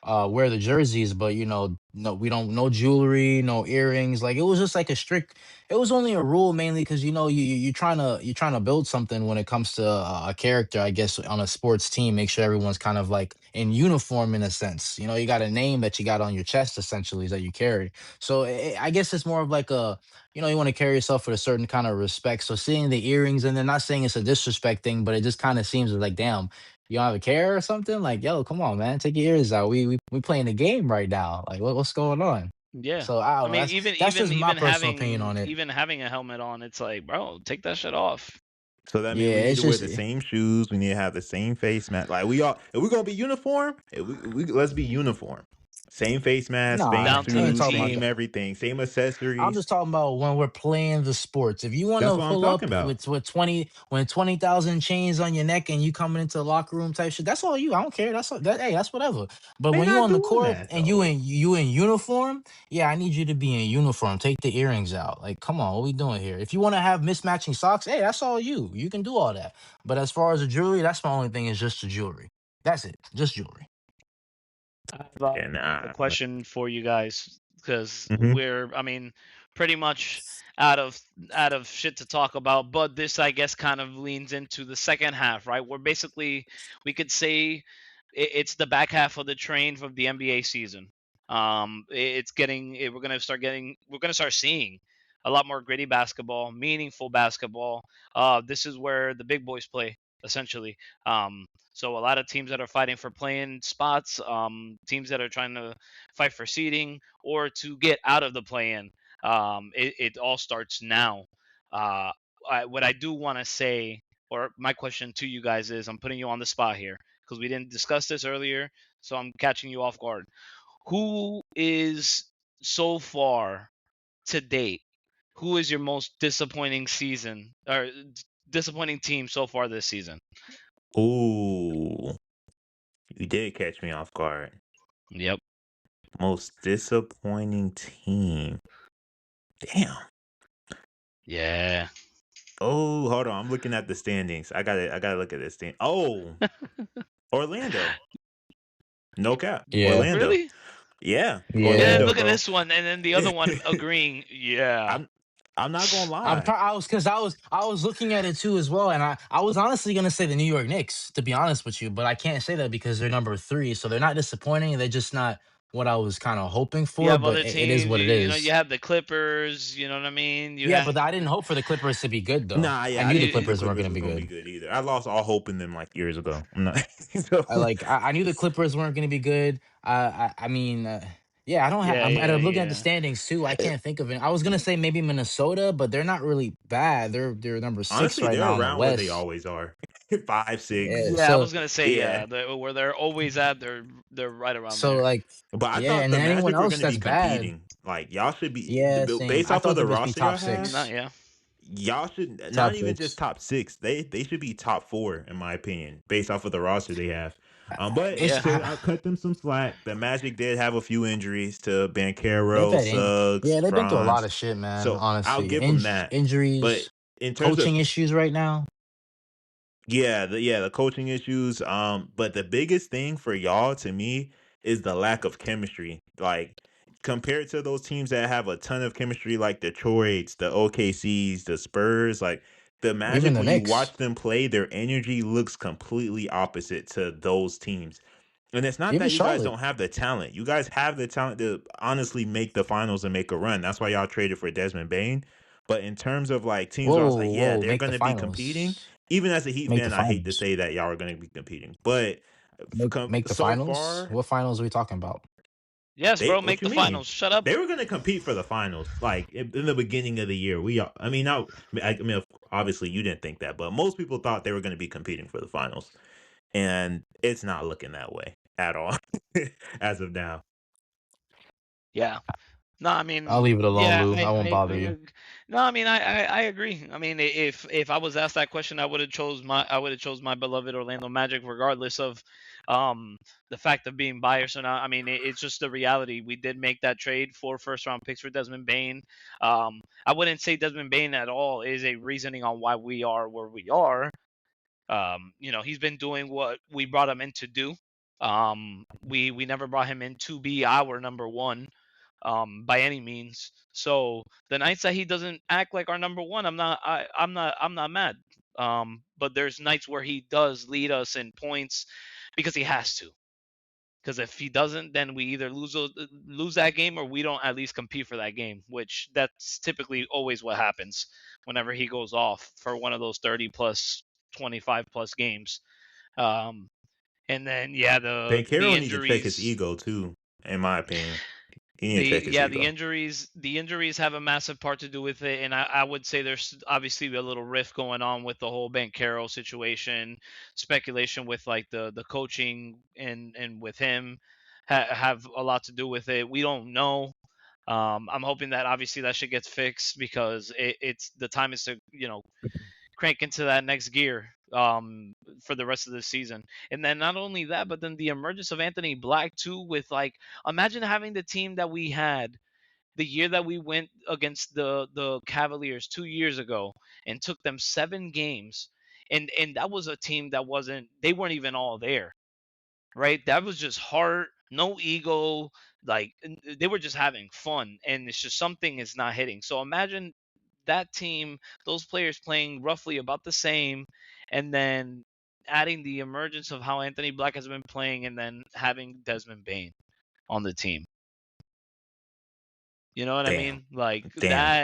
wear the jerseys, but no, we don't, no jewelry, no earrings. Like, it was just like a strict. It was only a rule mainly because you're trying to build something when it comes to a character, I guess, on a sports team. Make sure everyone's kind of like in uniform in a sense. You got a name that you got on your chest essentially that you carry. So I guess it's more of like a, you want to carry yourself with a certain kind of respect. So seeing the earrings, and they're not saying it's a disrespect thing, but it just kind of seems like, damn, you don't have a care or something? Like, yo, come on, man, take your ears out. We playing the game right now. Like, what's going on? Yeah. So I I don't know. mean, That's just my personal opinion on it. even having a helmet on, it's like, bro, take that shit off. So that means Yeah, we need it's to wear just the same shoes. We need to have the same face mask. Like we all, if we're gonna be uniform, let's be uniform. Same face mask, same nah. Down to I the ain't shoes, talking about same that. T. everything, same I'm accessories. just talking about when we're playing the sports. If you want That's to what I'm pull talking up about. with 20,000 chains on your neck and you coming into the locker room type shit, that's all you. I don't care. Hey, that's whatever. But They're when you not on the doing court that and you though. in uniform, yeah, I need you to be in uniform. Take the earrings out. Like, come on, what we doing here? If you want to have mismatching socks, hey, that's all you. You can do all that. But as far as the jewelry, that's my only thing is just the jewelry. That's it. Just jewelry. I have And a question for you guys because hmm I mean, pretty much out of shit to talk about. But this, I guess, kind of leans into the second half, right? Where basically we could say it's the back half of the train from the NBA season. It's getting we're gonna start seeing a lot more gritty basketball, meaningful basketball. This is where the big boys play essentially. So a lot of teams that are fighting for playing spots, teams that are trying to fight for seeding or to get out of the play-in. It all starts now. Uh, what I do want to say, or my question to you guys is, I'm putting you on the spot here because we didn't discuss this earlier, so I'm catching you off guard. Who is so far to date? Who is your most disappointing season or disappointing team so far this season? ooh, you did catch me off guard. Yep. Most disappointing team. Damn. Yeah. Oh, hold on. I'm looking at the standings. I gotta look at this thing. Oh, Orlando. No cap. Yeah. Orlando. Really? Yeah, And then Yeah. Orlando, look at bro. this one, and then the other one agreeing. Yeah. I'm I'm not gonna I'm lie. try- I was because I was looking at it too as well, and I was honestly gonna say the New York Knicks, to be honest with you, but I can't say that because they're number three, so they're not disappointing. They're just not what I was kind of hoping You for, have but other it is teams. what it You is. have the Clippers. You know what I mean. You Yeah, have but I didn't hope for the Clippers to be good though. Nah, I yeah, I knew the didn't think the Clippers weren't Clippers gonna was be gonna be good. good either. I lost all hope in them like years ago. I'm not. So, I knew the Clippers weren't going to be good. I mean, yeah, I don't have. yeah, yeah, I'm looking at the yeah. standings too. I can't think of it. I was gonna say maybe Minnesota, but they're not really bad. They're number six honestly, right they're now in the around where they West. always are. 5, 6. Yeah, Yeah, I so was gonna say Yeah, yeah. Where they're always at, they're right around there. like but I yeah, thought and the then anyone Magic were else gonna be that's bad. competing. Like y'all should be Yeah, same. based I off of thought the they would just be roster top y'all have. Not six, yeah. Y'all should not top even just six. top 6. They should be top 4 in my opinion, based off of the roster they have. But It's Yeah. to cut them some slack, the Magic did have a few injuries to they've Bankero, had Suggs, yeah, they've been through a lot Franz. of shit, man. So I'll Honestly, give them that. But injuries, in terms of coaching issues right now. the coaching issues. But the biggest thing for y'all to me is the lack of chemistry. Like compared to those teams that have a ton of chemistry, like Detroit's, the OKC's, the Spurs, like the Even Magic, the when you Knicks, watch them play, their energy looks completely opposite to those teams. And it's not even that you guys Charlotte. don't have the talent. You guys have the talent to honestly make the finals and make a run. That's why y'all traded for Desmond Bain. But in terms of like teams where I was Whoa, like, yeah, whoa, they're make the gonna be competing. finals. Even as a Heat Make the fan, I hate to finals. say that y'all are gonna be competing. But Make the so finals. far, What finals are we talking about? Yes, they bro. what Make you the mean? finals. Shut up. They were gonna compete for the finals, like in the beginning of the year. I mean, now, I mean, obviously you didn't think that, but most people thought they were gonna be competing for the finals, and it's not looking that way at all as of now. Yeah. No, I I'll mean, leave it alone, yeah, Lou. I won't bother you. no, I mean, I agree. I mean, if I was asked that question, I would have chose my beloved Orlando Magic, regardless of, um, the fact of being biased or not. I mean, it's just the reality. We did make that trade for first round picks for Desmond Bain. I wouldn't say Desmond Bain at all is a reasoning on why we are where we are. He's been doing what we brought him in to do. We never brought him in to be our number one, by any means. So the nights that he doesn't act like our number one, I'm not mad. But there's nights where he does lead us in points because he has to. Because if he doesn't, then we either lose that game or we don't at least compete for that game, which that's typically always what happens whenever he goes off for one of those 30 plus, 25 plus games. Um, and then yeah, the Bankero need to check his injuries, ego too, in my opinion. He need to check his ego. the injuries have a massive part to do with it, and I would say there's obviously a little rift going on with the whole Bankero situation, speculation with like the coaching and with him have a lot to do with it. We don't know. I'm hoping that obviously that shit gets fixed because it's the time is to crank into that next gear for the rest of the season. And then not only that, but then the emergence of Anthony Black too. With like, imagine having the team that we had the year that we went against the Cavaliers 2 years ago and took them 7 games, and that was a team that wasn't they weren't even all there, right? That was just heart, no ego, like they were just having fun, and it's just something is not hitting. So imagine that team, those players playing roughly about the same, and then adding the emergence of how Anthony Black has been playing, and then having Desmond Bain on the team. You know what I Damn. mean? Like Damn.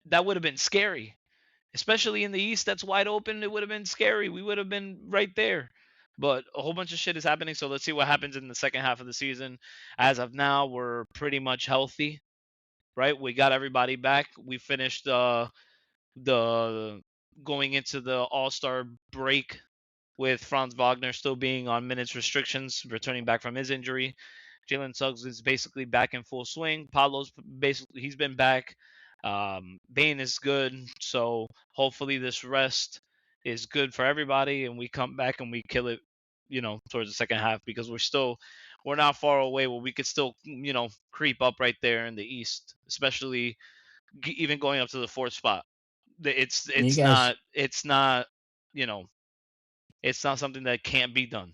that would have been scary, especially in the East. That's wide open. It would have been scary. We would have been right there. But a whole bunch of shit is happening. So let's see what happens in the second half of the season. As of now, we're pretty much healthy, right? We got everybody back. We finished the going into the All Star break with Franz Wagner still being on minutes restrictions, returning back from his injury. Jalen Suggs is basically back in full swing. Paulo's basically he's been back. Bain is good, so hopefully this rest is good for everybody, and we come back and we kill it, towards the second half because we're not far away where we could still creep up right there in the East, especially even going up to the fourth spot. It's You it's guys, not it's not you know it's not something that can't be done.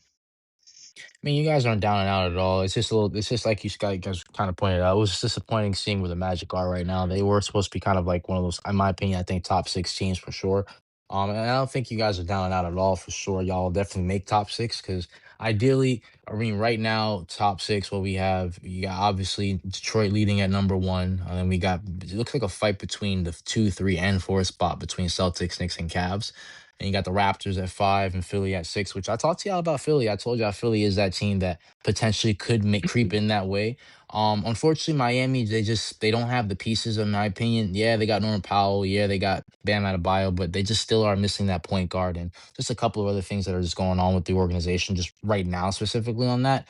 I mean, you guys aren't down and out at all. It's just a little. It's just like guys kind of pointed out. It was disappointing seeing where the Magic are right now. They were supposed to be kind of like one of those, in my opinion, I think top 6 teams for sure. And I don't think you guys are down and out at all for sure. Y'all will definitely make top 6 because ideally, I mean, right now, top 6. What we have, you got obviously Detroit leading at number one, and then we got it looks like a fight between the 2, 3, and 4 spot between Celtics, Knicks, and Cavs. And you got the Raptors at 5 and Philly at 6, which I talked to y'all about Philly. I told y'all Philly is that team that potentially could make creep in that way. Unfortunately, Miami, they don't have the pieces, in my opinion. Yeah, they got Norman Powell. Yeah, they got Bam Adebayo, but they just still are missing that point guard and just a couple of other things that are just going on with the organization, just right now, specifically on that.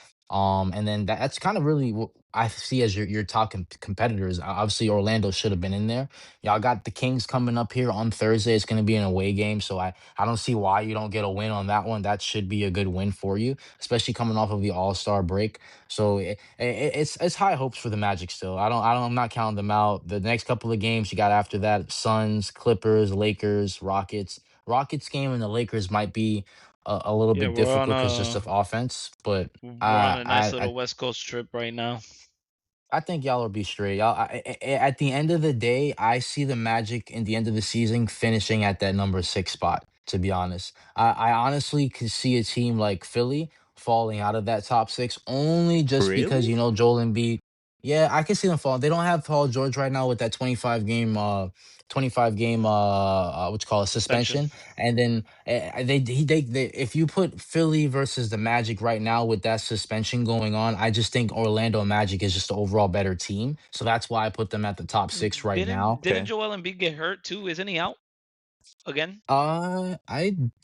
And then that's kind of really what I see as your top competitors. Obviously, Orlando should have been in there. Y'all got the Kings coming up here on Thursday. It's going to be an away game, so I don't see why you don't get a win on that one. That should be a good win for you, especially coming off of the All Star break. So it's high hopes for the Magic still. I'm not counting them out. The next couple of games you got after that: Suns, Clippers, Lakers, Rockets. Rockets game and the Lakers might be a little Yeah, bit difficult because just of offense, but we're on uh, a nice I little I West Coast trip right now. I think y'all will be straight. At the end of the day, I see the Magic in the end of the season finishing at that number 6 spot. To be honest, I honestly could see a team like Philly falling out of that top 6 only just because Really? Joel Embiid. Yeah, I can see them fall. They don't have Paul George right now with that 25 game what you call a Suspension. suspension, and then they if you put Philly versus the Magic right now with that suspension going on, I just think Orlando Magic is just the overall better team. So that's why I put them at the top 6 right now. Didn't Okay. Joel Embiid get hurt too? Isn't he out again? I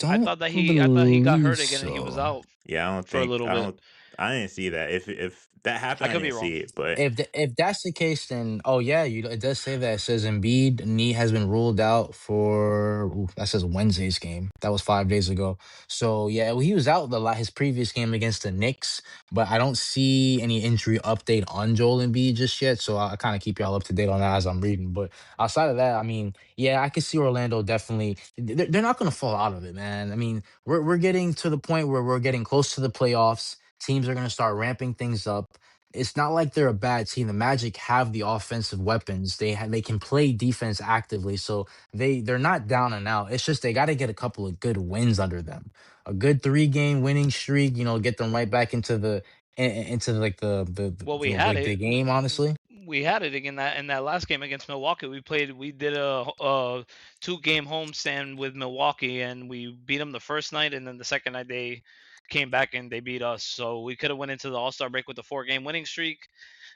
I don't thought that he got believe hurt again and he was so. out Yeah, for a little I bit. don't I didn't see that. If that I happened, I could be didn't wrong. see it. But If that's the case, then oh yeah, it does say that. It says Embiid knee has been ruled out for that says Wednesday's game. That was 5 days ago. So yeah, well, he was out his previous game against the Knicks, but I don't see any injury update on Joel Embiid just yet. So I kind of keep y'all up to date on that as I'm reading. But outside of that, I mean, yeah, I could see Orlando definitely. They're not going to fall out of it, man. I mean, we're getting to the point where we're getting close to the playoffs. Teams are going to start ramping things up. It's not like they're a bad team. The Magic have the offensive weapons. They can play defense actively, so they're not down and out. It's just they got to get a couple of good wins under them. A good 3 game winning streak, get them right back into into like Well, we had the it. game. Honestly, We had it in that last game against Milwaukee. We did a 2 game homestand with Milwaukee, and we beat them the first night, and then the second night they came back and they beat us. So we could have went into the All Star break with a 4 game winning streak,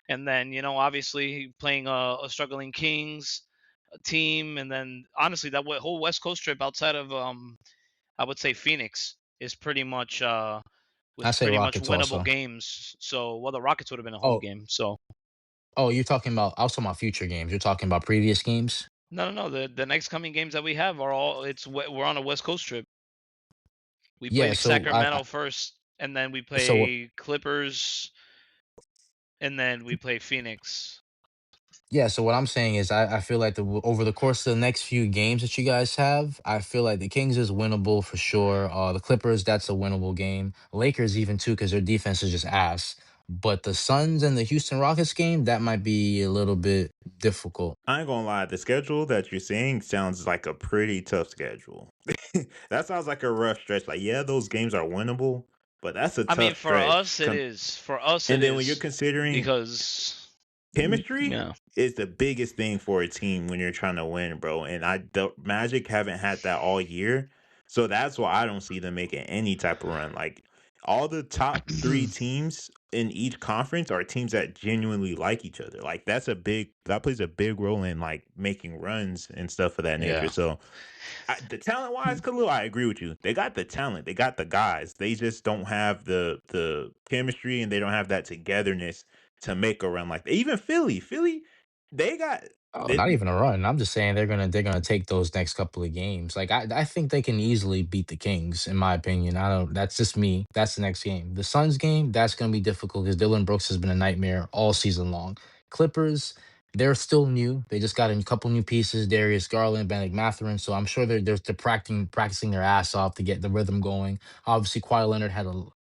and then obviously playing a struggling Kings team, and then honestly that whole West Coast trip outside of I would say Phoenix is pretty much I was say pretty much Rockets winnable also. games. So well, the Rockets would have been a home Oh, game. So you're talking about. I was talking about future games. You're talking about previous games. no. The next coming games that we have are all we're on a West Coast trip. We Yeah. play So Sacramento first, and then we so play Clippers, and then we play Phoenix. Yeah, so what I'm saying is, I feel like over the course of the next few games that you guys have, I feel like the Kings is winnable for sure. The Clippers, that's a winnable game. Lakers even too, because their defense is just ass. But the Suns and the Houston Rockets game, that might be a little bit difficult. I ain't gonna lie, the schedule that you're saying sounds like a pretty tough schedule. That sounds like a rough stretch. Like, yeah, those games are winnable, but that's a I mean, tough stretch. for us it And then when you're is considering because chemistry yeah. is the biggest thing for a team when you're trying to win, bro. And the Magic haven't had that all year. So that's why I don't see them making any type of run. Like all the top three teams in each conference are teams that genuinely like each other. Like that plays a big role in like making runs and stuff of that nature. Yeah. So the talent wise, Khalil, I agree with you. They got the talent, they got the guys. They just don't have the chemistry and they don't have that togetherness to make a run like that. Even Philly, they got Oh, it. not even a run. I'm just saying they're gonna take those next couple of games. Like I think they can easily beat the Kings, in my opinion. I don't. That's just me. That's the next game. The Suns game, that's gonna be difficult because Dylan Brooks has been a nightmare all season long. Clippers, they're still new. They just got a couple new pieces, Darius Garland, Bennett Mathurin. So I'm sure they're practicing their ass off to get the rhythm going. Obviously, Kawhi Leonard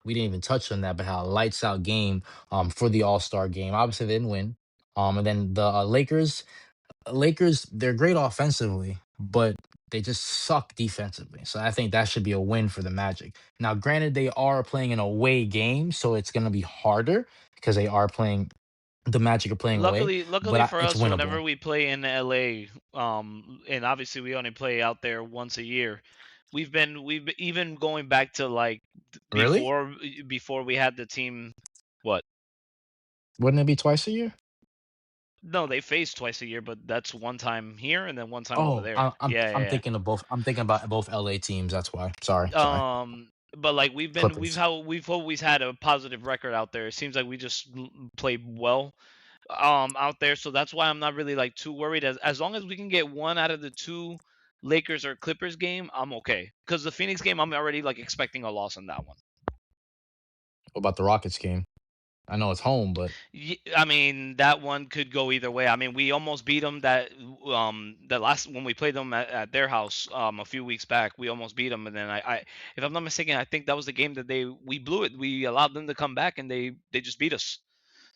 we didn't even touch on that, but had a lights out game for the All Star game. Obviously, they didn't win. And then the Lakers, they're great offensively, but they just suck defensively. So I think that should be a win for the Magic. Now, granted, they are playing an away game, so it's going to be harder because the Magic are playing away, but Luckily for it's us, winnable. whenever we play in LA, and obviously we only play out there once a year, even going back to like Really? before we had the team. What? Wouldn't it be twice a year? No, they face twice a year, but that's one time here and then one time over Oh, there. I'm Yeah. thinking of both. I'm thinking about both LA teams. That's why. Sorry. But like Clippers. we've always had a positive record out there. It seems like we just play well out there, so that's why I'm not really like too worried. As long as we can get one out of the two Lakers or Clippers game, I'm okay. Because the Phoenix game, I'm already like expecting a loss in that one. What about the Rockets game? I know it's home, but I mean, that one could go either way. I mean, we almost beat them that last when we played them at their house a few weeks back. We almost beat them, and then if I'm not mistaken, I think that was the game that we blew it. We allowed them to come back, and they just beat us.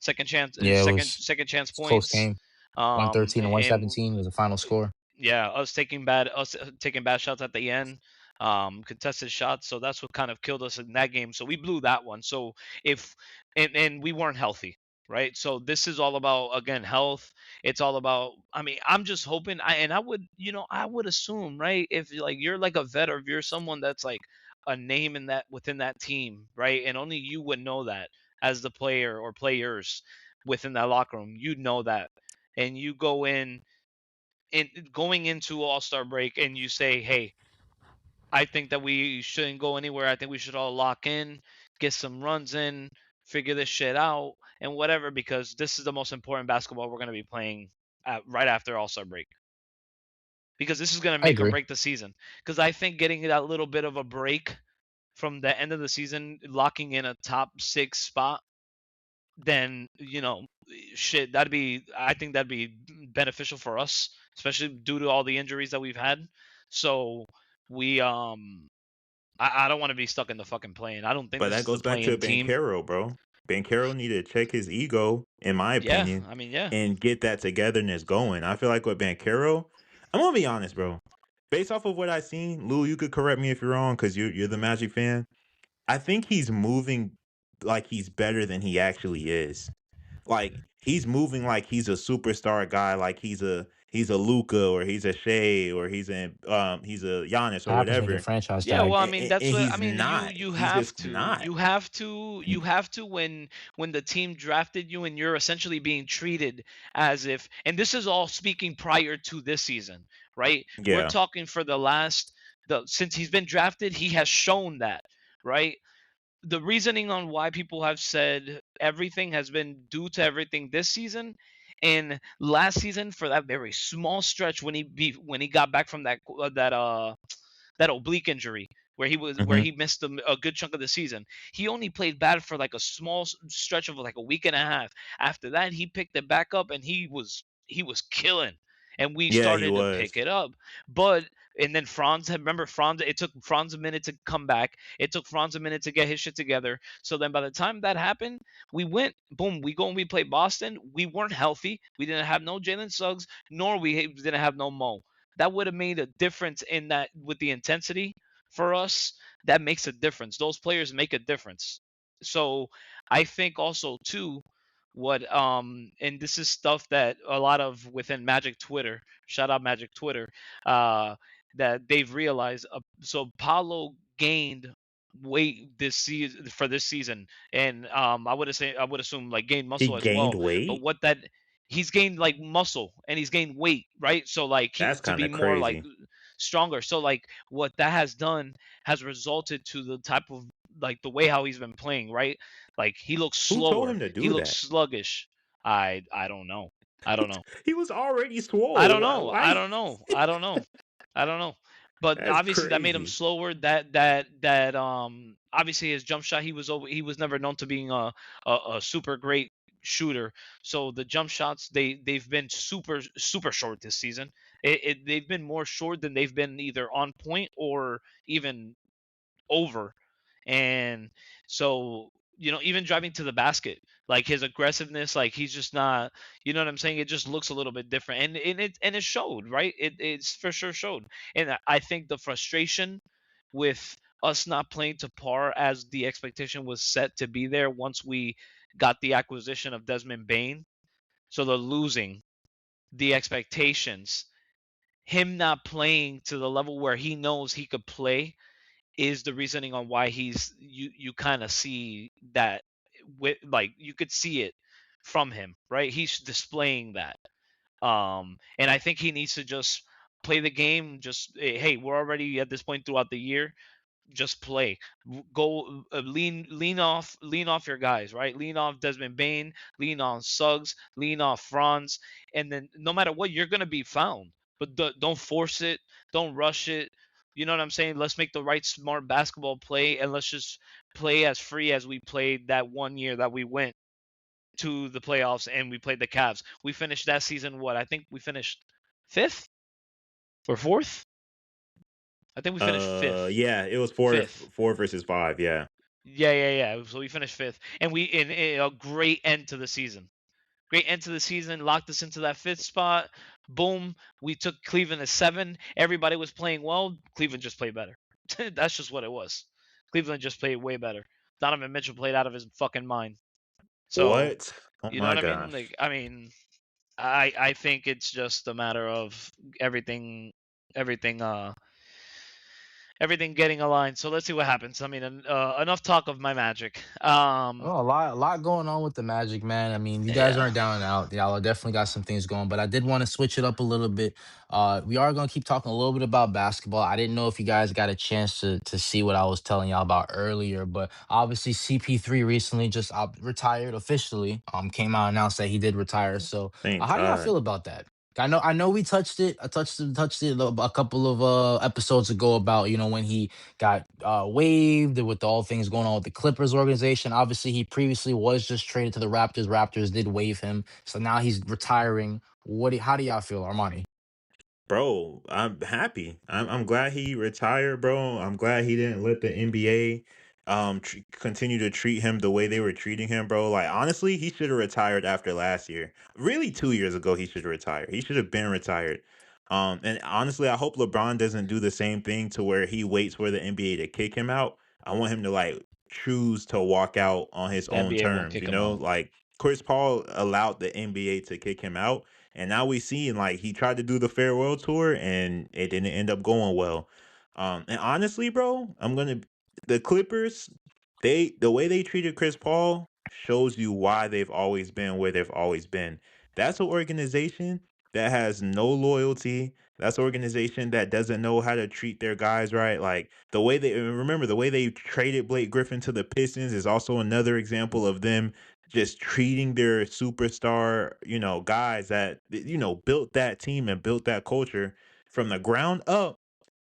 Second chance, yeah, it was second chance it's a close points. game. 113 and And 117 was the final score. yeah, us taking bad shots at the end, contested shots. So that's what kind of killed us in that game. So we blew that one. So if and we weren't healthy, right? So this is all about again health. It's all about. I mean, I'm just hoping. I would I would assume right if like you're like a vet or if you're someone that's like a name in that within that team, right? And only you would know that as the player or players within that locker room, you'd know that, and you go in going into All Star break and you say, "Hey, I think that we shouldn't go anywhere. I think we should all lock in, get some runs in figure this shit out and whatever, because this is the most important basketball we're going to be playing right after All-Star break, because this is going to I make or agree. break the season. Because I think getting that little bit of a break from the end of the season, locking in a top 6 spot, then shit, I think that'd be beneficial for us, especially due to all the injuries that we've had. So we I don't want to be stuck in the fucking plane. I don't think But this that is the goes back to play-in team. Bankero, bro. Bankero needed to check his ego, in my Yeah, opinion, I mean, yeah. and get that togetherness going. I feel like with Bankero, I'm gonna be honest, bro. Based off of what I seen, Lou, you could correct me if you're wrong because you're the Magic fan. I think he's moving like he's better than he actually is. Like he's moving like he's a superstar guy, like he's a Luca or he's a Shea or he's a Giannis or Happens when you get whatever. franchise Yeah, well, tag. I And, mean, and, that's and what I he's mean. not. You He's have just to, not. when the team drafted you and you're essentially being treated as if, and this is all speaking prior to this season, right? We're Yeah. talking for the since he's been drafted, he has shown that, right? The reasoning on why people have said everything has been due to everything this season and last season, for that very small stretch when he got back from that oblique injury where Hmm. he missed a good chunk of the season. He only played bad for like a small stretch of like a week and a half. After that, he picked it back up and he was killing. And we Yeah, he started to was. pick it up. But and then remember Franz, it took Franz a minute to come back. It took Franz a minute to get his shit together. So then by the time that happened, we went, boom, we go and we play Boston. We weren't healthy. We didn't have no Jalen Suggs, nor we didn't have no Mo. That would have made a difference in that with the intensity for us. That makes a difference. Those players make a difference. So I think also too, what and this is stuff that a lot of within Magic Twitter, shout out Magic Twitter, uh that they've realized. So Paulo gained weight this season for this season, and I would assume like gained He muscle as gained well. But weight. what that he's gained like muscle and he's gained weight, right? So like That's to kind be of more like crazy. stronger. So like what that has done has resulted to the type of like the way how he's been playing, right? Like he looks Who told slower. him to He do looks that? sluggish. I don't know. I don't know. He was already I swole. don't Why? know. I Why? don't know. I don't know. I don't know. But That's obviously that made him crazy. slower. That obviously his jump shot, he was never known to being a super great shooter. So the jump shots they've been super short this season. They've been more short than they've been either on point or even over. And so, even driving to the basket, like his aggressiveness, like he's just not, you know what I'm saying? It just looks a little bit different. And it showed, right? It's for sure showed. And I think the frustration with us not playing to par as the expectation was set to be there once we got the acquisition of Desmond Bain. So the losing the expectations, him not playing to the level where he knows he could play is the reasoning on why you kind of see that with like you could see it from him, right? He's displaying that. And I think he needs to just play the game. Just hey, we're already at this point throughout the year. Just play. Go lean off your guys, right? Lean off Desmond Bain, lean on Suggs, lean off Franz, and then no matter what, you're gonna be found. But don't force it. Don't rush it. You know what I'm saying? Let's make the right smart basketball play, and let's just play as free as we played that one year that we went to the playoffs and we played the Cavs. We finished that season. What I think we finished fifth or fourth. I think we finished fifth. Yeah, it was Fifth. 4 versus 5. Yeah. Yeah. So we finished fifth, and we in a great end to the season. Great end to the season, locked us into that fifth spot. Boom, we took Cleveland to 7. Everybody was playing well. Cleveland just played better. That's just what it was. Cleveland just played way better. Donovan Mitchell played out of his fucking mind. So, What? Oh you know my what I mean? gosh. Like, I mean, I think it's just a matter of everything everything everything getting aligned. So let's see what happens. I mean, enough talk of my Magic. Oh, a lot going on with the Magic, man. I mean, you guys Yeah, aren't down and out. Y'all are definitely got some things going, but I did want to switch it up a little bit. We are gonna keep talking a little bit about basketball. I didn't know if you guys got a chance to see what I was telling y'all about earlier, but obviously CP3 recently just retired officially. Came out and announced that he did retire. So, Thank how do y'all God. feel about that? I know we touched it. I touched it a couple of episodes ago about when he got waived with all things going on with the Clippers organization. Obviously, he previously was just traded to the Raptors. Raptors did waive him, so now he's retiring. How do y'all feel, Armani? Bro, I'm happy. I'm glad he retired, bro. I'm glad he didn't let the NBA continue to treat him the way they were treating him, bro. Like honestly, he should have retired after last year. Really 2 years ago he should have retired. He should have been retired. And honestly, I hope LeBron doesn't do the same thing to where he waits for the NBA to kick him out. I want him to like choose to walk out on his the own NBA won't terms, kick you him know? out. Like Chris Paul allowed the NBA to kick him out, and now we see like he tried to do the farewell tour and it didn't end up going well. And honestly, bro, the Clippers, the way they treated Chris Paul shows you why they've always been where they've always been. That's an organization that has no loyalty. That's an organization that doesn't know how to treat their guys right. Like the way they traded Blake Griffin to the Pistons is also another example of them just treating their superstar, guys that built that team and built that culture from the ground up,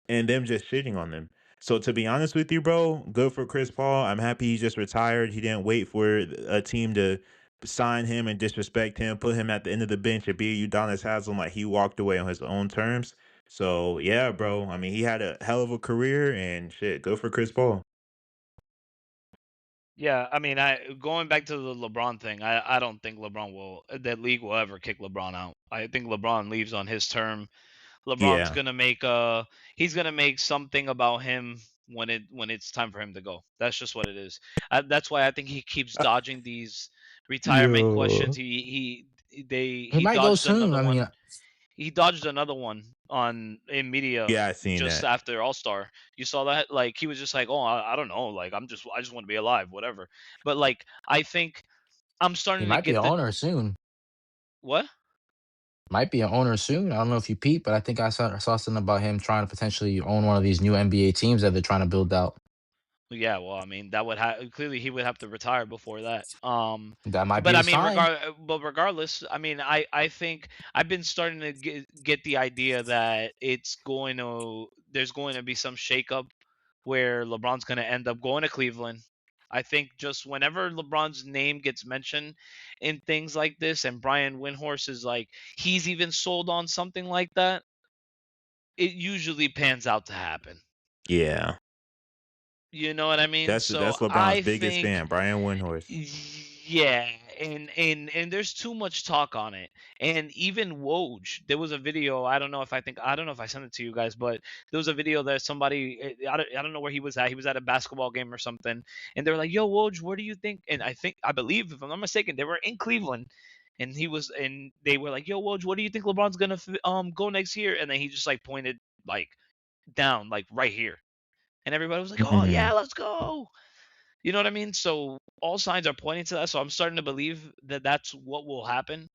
and them just shitting on them. So to be honest with you, bro, good for Chris Paul. I'm happy he just retired. He didn't wait for a team to sign him and disrespect him, put him at the end of the bench and be Udonis Haslam. Like he walked away on his own terms. So yeah, bro. I mean, he had a hell of a career and shit. Good for Chris Paul. Yeah, I mean, I going back to the LeBron thing. I don't think that league will ever kick LeBron out. I think LeBron leaves on his term. LeBron's Yeah. gonna make he's gonna make something about him when it's time for him to go. That's just what it is. That's why I think he keeps Uh, dodging these retirement questions. Yo. He He might go dodged soon. another I mean, one. He dodged another one on in media Yeah, I seen just that. after All Star. You saw that? Like he was just like, "Oh, I don't know. Like I just want to be alive, whatever." But like I think I'm he starting to might be get an the owner soon. what? Might be an owner soon. I don't know if you peep, but I think I saw something about him trying to potentially own one of these new NBA teams that they're trying to build out. Yeah, well, I mean, that would have clearly he would have to retire before that. That might be But I the mean, sign. regardless, I mean, I think I've been starting to get the idea that there's going to be some shakeup where LeBron's going to end up going to Cleveland. I think just whenever LeBron's name gets mentioned in things like this, and Brian Windhorst is like he's even sold on something like that, it usually pans out to happen. Yeah. You know what I mean? So That's LeBron's I biggest think, fan, Brian Windhorst. yeah, and there's too much talk on it. And even Woj, there was a video. I don't know if I sent it to you guys, but there was a video that somebody I don't know where he was at. He was at a basketball game or something, and they were like, "Yo, Woj, where do you think?" And I believe, if I'm not mistaken, they were in Cleveland. And they were like, "Yo, Woj, what do you think LeBron's gonna go next year?" And then he just like pointed like down, like right here, and everybody was like, "Oh Mhm. yeah, let's go." You know what I mean? So all signs are pointing to that. So I'm starting to believe that that's what will happen.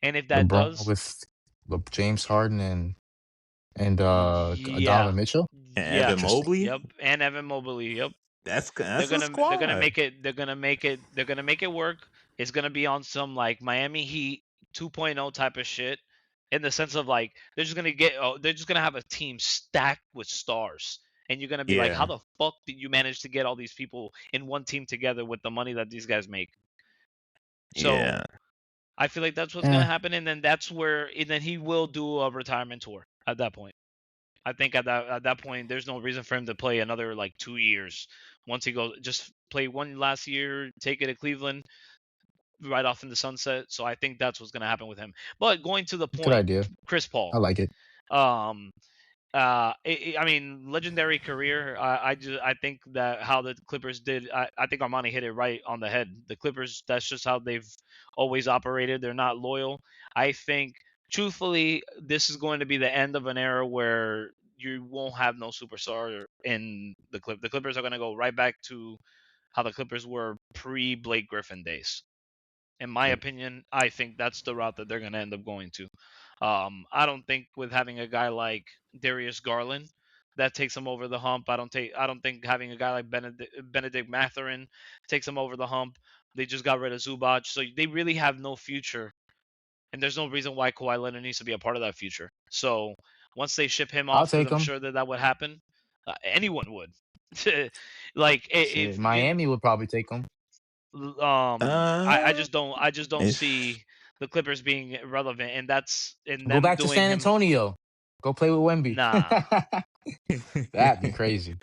And if that LeBron does, with James Harden and yeah, Donovan Mitchell. And Evan yes, Interesting. Mobley? yep, and Evan Mobley, yep. That's a They're gonna squad. make it. They're gonna make it work. It's gonna be on some like Miami Heat 2.0 type of shit. In the sense of like they're just gonna have a team stacked with stars, and you're gonna be like, how Yeah. the fuck did you manage to get all these people in one team together with the money that these guys make? So Yeah. I feel like that's what's Eh, gonna happen, and then he will do a retirement tour at that point. I think at that point, there's no reason for him to play another like 2 years. Once he goes, just play one last year, take it to Cleveland, right off in the sunset. So I think that's what's gonna happen with him. But going to the good point, idea. Chris I Paul. like it. Um, I mean, legendary career. I think that how the Clippers did. I think Armani hit it right on the head. The Clippers. That's just how they've always operated. They're not loyal. I think, truthfully, this is going to be the end of an era where you won't have no superstar in the Clip. The Clippers are gonna go right back to how the Clippers were pre Blake Griffin days. In my opinion, I think that's the route that they're gonna end up going to. I don't think with having a guy like Darius Garland that takes him over the hump. I don't think having a guy like Benedict Mathurin takes him over the hump. They just got rid of Zubac, so they really have no future, and there's no reason why Kawhi Leonard needs to be a part of that future. So once they ship him I'll off, because take I'm him. sure that that would happen, anyone would. Like if Shit, Miami would probably take him. I Uh, just don't if see the Clippers being relevant, and that's in Go them back to doing San him. Antonio. Go play with Wemby. Nah, That'd be crazy.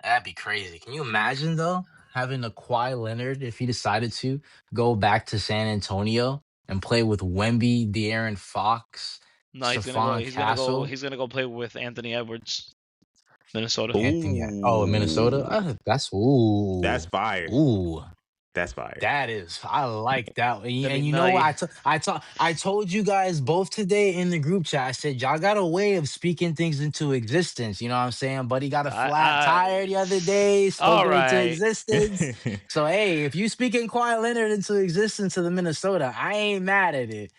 That'd be crazy. Can you imagine though having a Kawhi Leonard if he decided to go back to San Antonio and play with Wemby, De'Aaron Fox, no, Stephon Castle, he's gonna go play with Anthony Edwards, Minnesota. Anthony. Oh, Minnesota. ooh, That's that's ooh, fire. ooh. That's fire. That is, I like that. I And mean, you no, know what? I told you guys both today in the group chat. I said y'all got a way of speaking things into existence. You know what I'm saying? Buddy got a flat I tire the other day, all spoken into right. existence. So hey, if you speaking Kawhi Leonard into existence to the Minnesota, I ain't mad at it.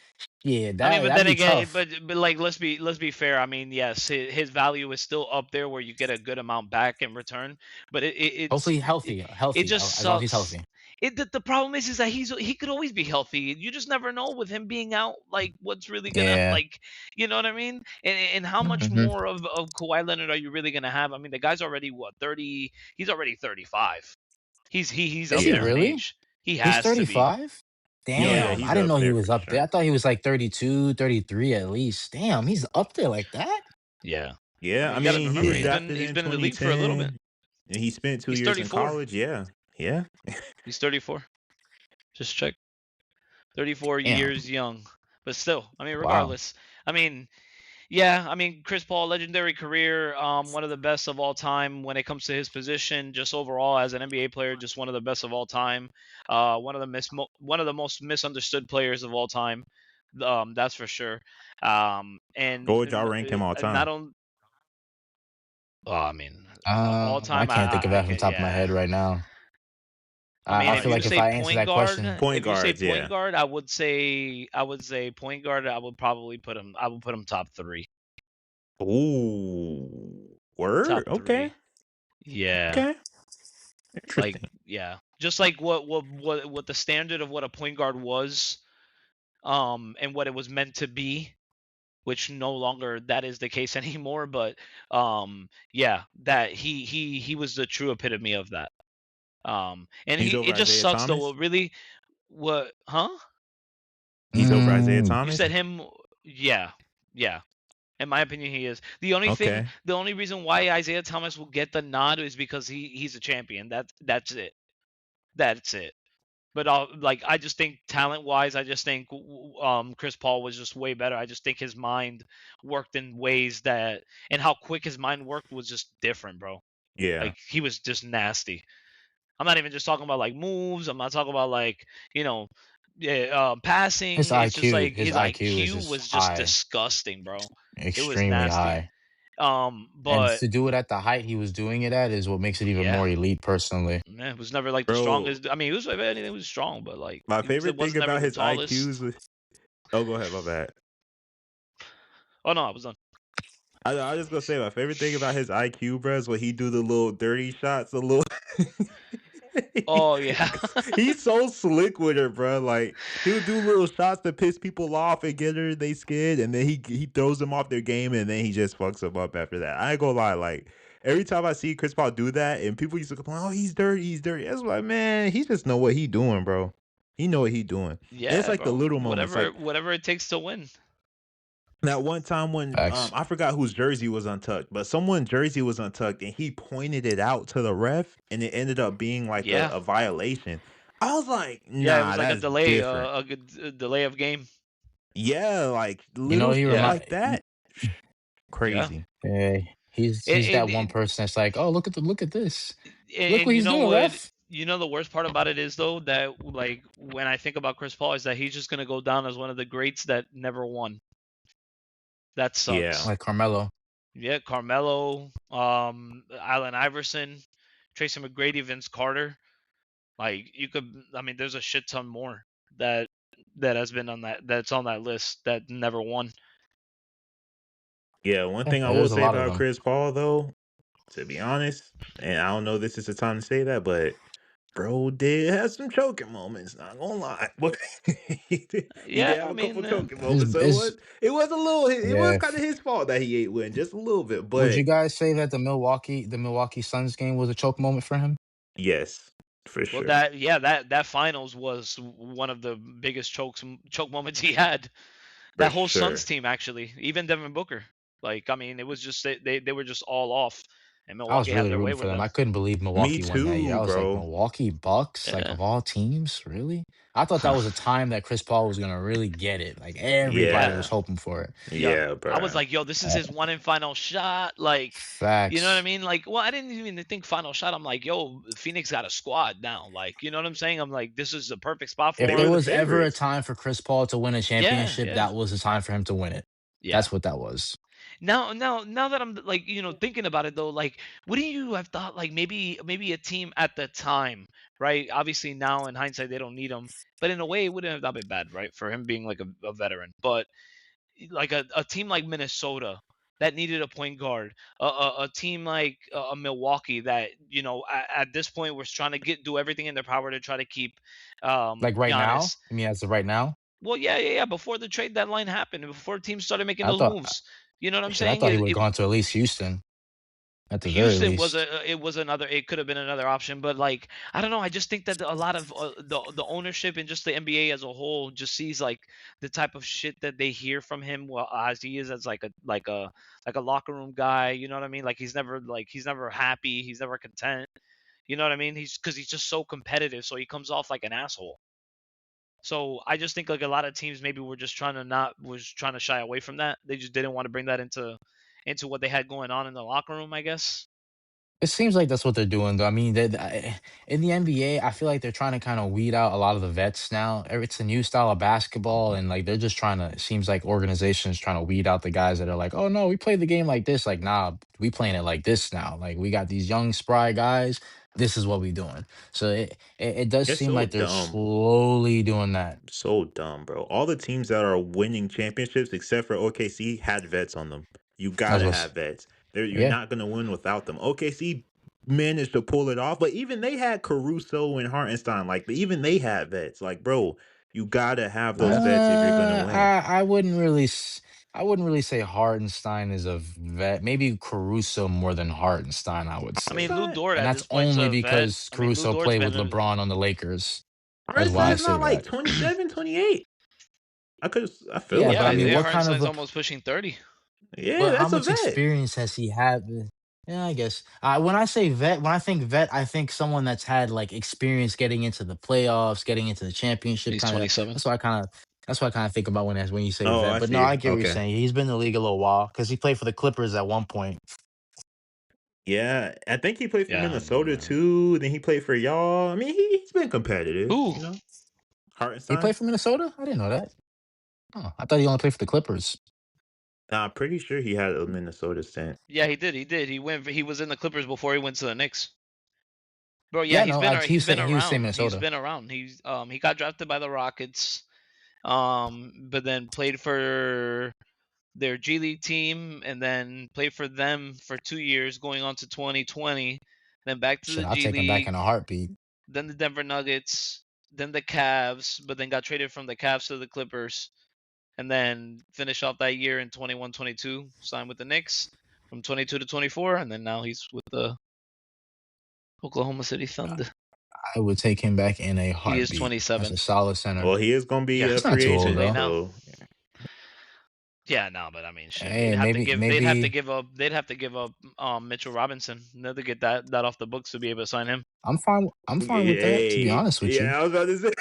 Yeah, I mean, but that'd then be again, tough. but like let's be fair. I mean, yes, his value is still up there where you get a good amount back in return, but Hopefully it, healthy, it healthy, just as long as he's sucks. healthy. The problem is that he could always be healthy. You just never know with him being out, like what's really gonna Yeah. like, you know what I mean? And how much Hmm. more of Kawhi Leonard are you really gonna have? I mean, the guy's already what 30? He's already 35. He's Is up he there Yeah. in really? age. He He's has to be. 35? Yeah, Yeah. Damn, I he's didn't up know he there was for up there. sure. I thought he was like 32, 33 at least. Damn, he's up there like that? Yeah. I Yeah, mean, I you got to mean, he remember was Yeah. drafted he's in been in the league for a little bit. 2010 and he spent 2 He's years in 34. college. Yeah. Yeah. He's 34. Just check. 34 Damn. years young. But still, I mean, Wow. regardless. I mean, yeah, I mean, Chris Paul, legendary career, one of the best of all time when it comes to his position, just overall as an NBA player, just one of the best of all time. One of the most misunderstood players of all time. That's for sure. What would y'all rank him all Not time? on. Oh, I mean, all I time, can't think of I that from the can't. top of my Yeah. head right now. I mean, I if feel you like if say I answer point that guard, question, Point if you say guards, point yeah. guard, I would say point guard. I would probably put him. I would put him top three. Ooh. Top Word. Okay. three. Yeah. Okay. Like Interesting. yeah. Just like what the standard of what a point guard was, and what it was meant to be, which no longer that is the case anymore. But yeah, that he was the true epitome of that. And He's over it just Isaiah sucks though. Thomas? It really what? Huh? He's over Isaiah mm, You Thomas? said him? Yeah, yeah. In my opinion, he is. Okay. The only reason why Isaiah Thomas will get the nod is because he's a champion. That's it. That's it. But like I just think talent wise, I just think Chris Paul was just way better. I just think his mind worked in ways that, and how quick his mind worked was just different, bro. Yeah. Like he was just nasty. I'm not even just talking about like moves. I'm not talking about like you know, yeah, his passing. It's just IQ, like his his IQ is IQ just was just high, disgusting, bro. It was extremely nasty. high. And But to do it at the height he was doing it at is what makes it even yeah, more elite personally. man, it was never like the Bro, strongest. I mean, he was if anything, he was strong, but like my it favorite thing wasn't never about the his IQs tallest. was oh, go ahead, my bad. Oh no, I was done. I was just gonna say my favorite thing about his IQ, bro, is when he do the little dirty shots, a little. Oh yeah, He's so slick with her, bro. Like he'll do little shots to piss people off and get her they scared, and then he throws them off their game, and then he just fucks them up after that. I ain't gonna lie, like every time I see Chris Paul do that, and people used to complain, "Oh, he's dirty, he's dirty." That's like, man, he just know what he doing, bro. He know what he doing, and it's yeah, like the bro. little moments, like Whatever it takes to win. that one time when Facts. I forgot whose jersey was untucked, but someone's jersey was untucked and he pointed it out to the ref and it ended up being like Yeah, a violation. I was like, yeah. It nah, was like a that's delay, different. a good delay of game. Yeah, like You know, little he shit Yeah, remind like that. yeah. Crazy. he's that one And, person that's like, oh look at this. Look and what you he's know doing, what? ref. You know the worst part about it is though that like when I think about Chris Paul is that he's just gonna go down as one of the greats that never won. That Yeah. sucks. Like Carmelo. Yeah, Carmelo, Allen Iverson, Tracy McGrady, Vince Carter. Like you could, I mean, there's a shit ton more that has been on that's on that list that never won. Yeah, one Yeah, thing I will there's a say lot of about them. Chris Paul though, to be honest, and I don't know this is the time to say that, but bro did have some choking moments, not gonna lie. But he did Yeah, have I a couple mean, choking moments. Is So is it was a little it was yeah. kind of his fault that he ate win just a little bit. Would you But guys say that the Milwaukee Suns game was a choke moment for him? yes, for well, sure. that yeah, that finals was one of the biggest choke moments he had. For That whole Suns sure. team, actually, even Devin Booker. Like, I mean, it was just they were just all off, and I was Milwaukee had really their way rooting for with them. them. I couldn't believe Me Milwaukee won that year. I too, was like, bro. Milwaukee Bucks, like Yeah. of all teams, really? I thought that was a time that Chris Paul was gonna really get it. Like everybody was Yeah. Yeah. hoping for it. Yeah. Yeah, I was bro. like, yo, this is Uh, his one and final shot. Like, you know what I Facts. mean? Like, well, I didn't even think final shot. I'm like, yo, Phoenix got a squad now. Like, you know what I'm saying? I'm like, this is the perfect spot If They for there were him. the was ever a favorites. time for Chris Paul to win a Yeah, championship, yeah, that was the time for him to win it. yeah. That's what that was. Now that I'm like, thinking about it though, like, wouldn't you have thought like maybe a team at the time, right? Obviously now in hindsight they don't need him, but in a way it wouldn't have not been bad, right? For him being like a veteran, but like a team like Minnesota that needed a point guard, a team like a Milwaukee that at this point was trying to do everything in their power to try to keep Like right now? Giannis. I mean, as of right now, Well, yeah, yeah, yeah. Before the trade deadline happened, and before teams started making I those thought moves, you know what I'm shit. I saying? thought he would have gone to at least Houston, at the very Houston was least. another, it could have been another option, but like I don't know, I just think that a lot of the ownership and just the NBA as a whole just sees like the type of shit that they hear from him, well, as he is as like a locker room guy, you know what I mean? Like he's never happy, he's never content. You know what I mean? He's because he's just so competitive, so he comes off like an asshole. So I just think like a lot of teams maybe were just trying to not was trying to shy away from that. They just didn't want to bring that into what they had going on in the locker room, I guess. It seems like that's what they're doing, though. I mean, in the NBA, I feel like they're trying to kind of weed out a lot of the vets now. It's a new style of basketball, and like they're just trying to. It seems like organizations trying to weed out the guys that are like, "Oh no, we played the game like this." Like, nah, we playing it like this now. Like, we got these young spry guys. This is what we doing. So it does It's seem so like they're dumb. slowly doing that. So dumb, bro. All the teams that are winning championships, except for OKC, had vets on them. You As gotta was, have vets. You're yeah. not gonna win without them. OKC managed to pull it off, but even they had Caruso and Hartenstein. Like even they had vets. Like, bro, you gotta have those vets if you're gonna win. I wouldn't really I wouldn't really say Hartenstein is a vet. Maybe Caruso more than Hartenstein, I would I mean, say. Lou Hartenstein, Dort And at that's this point's only a vet. because I mean, Lou Caruso Dort's played been with in. LeBron on the Lakers. That's why Hartenstein I is say not like that. 27, 28. I feel Yeah, like but Yeah, I he mean, is. what kind of Hartenstein's almost pushing 30. Yeah, but how that's a much vet. experience has he had? Yeah, I guess. When I say vet, when I think vet, I think someone that's had like experience getting into the playoffs, getting into the championship He's kind of. 27. That's what I kind of think about when you say Oh, vet. I But no, see. I get what you're Okay. saying. He's been in the league a little while because he played for the Clippers at one point. Yeah, I think he played for Yeah. Minnesota too. Then he played for y'all. I mean, he's been competitive, Who? you know. He Hartenstein. played for Minnesota? I didn't know that. Oh, I thought he only played for the Clippers. Nah, I'm pretty sure he had a Minnesota stint. Yeah, he did. He did. He was in the Clippers before he went to the Knicks. Bro, yeah, Yeah, no, he's been he was saying around. He's Minnesota. been around. He got drafted by the Rockets. But then played for their G League team and then played for them for 2 years, going on to 2020. Then back to the Shit, I'll G take him back in League. a heartbeat. Then the Denver Nuggets. Then the Cavs. But then got traded from the Cavs to the Clippers. And then finished off that year in 21-22. Signed with the Knicks from 22 to 24. And then now he's with the Oklahoma City Thunder. I would take him back in a He is heartbeat. That's 27. a solid center. Well, he is gonna be Yeah, a He's not free too old too agent, late though. now. so Yeah, no, but I mean, shit, Hey, they'd have to maybe give up, Mitchell Robinson. They'd have to get that off the books to be able to sign him. I'm fine. I'm fine with that. To be hey, honest with you, yeah, I was about to say.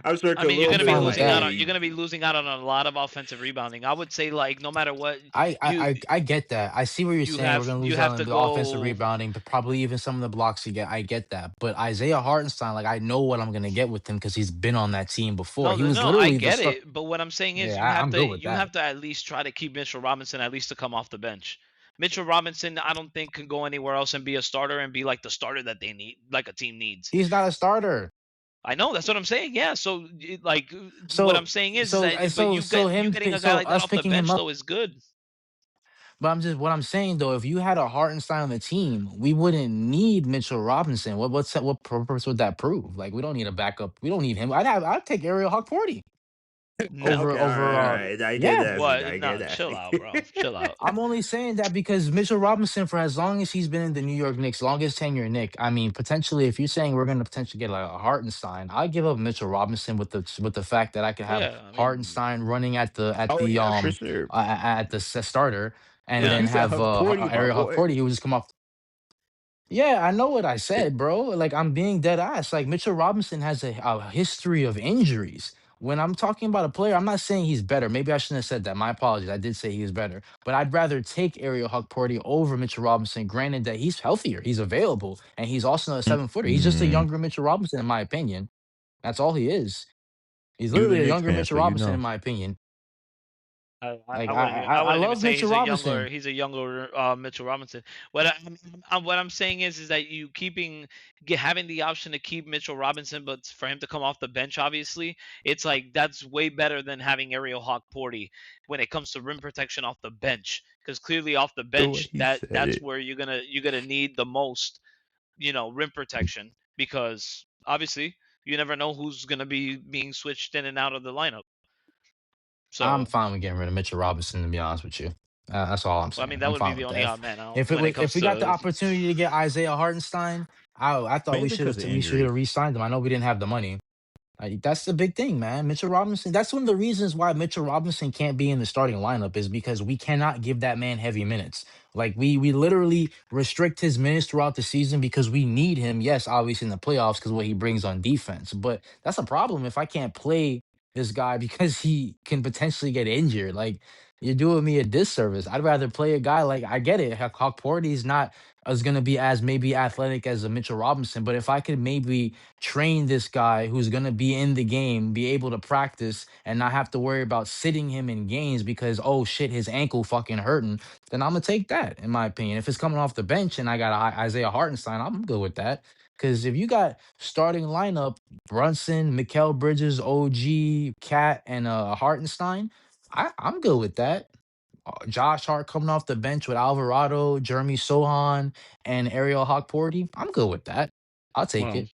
I'm sure I mean, Khalil I'm fine with that. you're Mack. gonna be losing out on a lot of offensive rebounding. I would say like no matter what, you I get that. I see what you're saying. We're gonna you lose out have on to the offensive go. rebounding, but probably even some of the blocks you get. I get that. But Isaiah Hartenstein, like I know what I'm gonna get with him because he's been on that team before. No, He was no, I literally the get start. it, but what I'm saying is Yeah, I'm good with you that. have to at least try to keep Mitchell Robinson at least to come off the bench. Mitchell Robinson, I don't think can go anywhere else and be a starter and be like the starter that they need, like a team needs. He's not a starter. I know that's what I'm saying. Yeah. So like what I'm So saying is that but you him getting a guy so like that us off the picking him bench up. though is good. But I'm just what I'm saying though. If you had a Hartenstein on the team, we wouldn't need Mitchell Robinson. What purpose would that prove? Like we don't need a backup. We don't need him. I'd take Ariel Hawk 40 No. Okay, over. all right. I get Yeah. that. What? I get No, that. chill out, bro. Chill out. I'm only saying that because Mitchell Robinson, for as long as he's been in the New York Knicks, longest tenure Nick. I mean, potentially, if you're saying we're going to potentially get like a Hartenstein, I give up Mitchell Robinson with the fact that I could have Yeah. I mean, Hartenstein running Oh yeah, for sure. at the starter, and But yeah. then you said have Huck 40, my Ariel boy. 40 who would just come off. Yeah, I know what I said, bro. Like I'm being dead ass. Like Mitchell Robinson has a history of injuries. When I'm talking about a player, I'm not saying he's better. Maybe I shouldn't have said that. My apologies. I did say he was better, but I'd rather take Ariel Hukporti over Mitchell Robinson. Granted that he's healthier, he's available, and he's also a 7 footer. He's just a Mm, younger Mitchell Robinson, in my opinion. That's all he is. He's you're the literally a Knicks younger fan, Mitchell so you Robinson, in know. my opinion. Like I wouldn't even I I wouldn't even love say Mitchell Robinson. he's a younger Mitchell Robinson. What I'm saying is that you having the option to keep Mitchell Robinson, but for him to come off the bench, obviously, it's like that's way better than having Ariel Hawk-Porty when it comes to rim protection off the bench. Because clearly off the The way bench, he said that's it. where you're gonna need the most, rim protection because obviously you never know who's gonna be being switched in and out of the lineup. I'm So fine with getting rid of Mitchell Robinson, to be honest with you. That's all I'm well, I saying. mean, that I'm would be fine the with only that. odd man out If when it if comes we got the to. opportunity to get Isaiah Hartenstein, I thought Mainly because of we should have injuries. re-signed him. I know we didn't have the money. That's the big thing, man. Mitchell Robinson. That's one of the reasons why Mitchell Robinson can't be in the starting lineup is because we cannot give that man heavy minutes. Like we literally restrict his minutes throughout the season because we need him. Yes, obviously in the playoffs because what he brings on defense. But that's a problem if I can't play this guy because he can potentially get injured. Like you're doing me a disservice. I'd rather play a guy like I get it. Hawk is not as gonna be as maybe athletic as a Mitchell Robinson, but if I could maybe train this guy who's going to be in the game, be able to practice and not have to worry about sitting him in games because, oh shit, his ankle fucking hurting, then I'm going to take that, in my opinion. If it's coming off the bench and I got Isaiah Hartenstein, I'm good with that. Because if you got starting lineup, Brunson, Mikael Bridges, OG, Cat, and Hartenstein, I'm good with that. Josh Hart coming off the bench with Alvarado, Jeremy Sohan, and Ariel Hawk-Porty, I'm good with that. I'll take Well, it.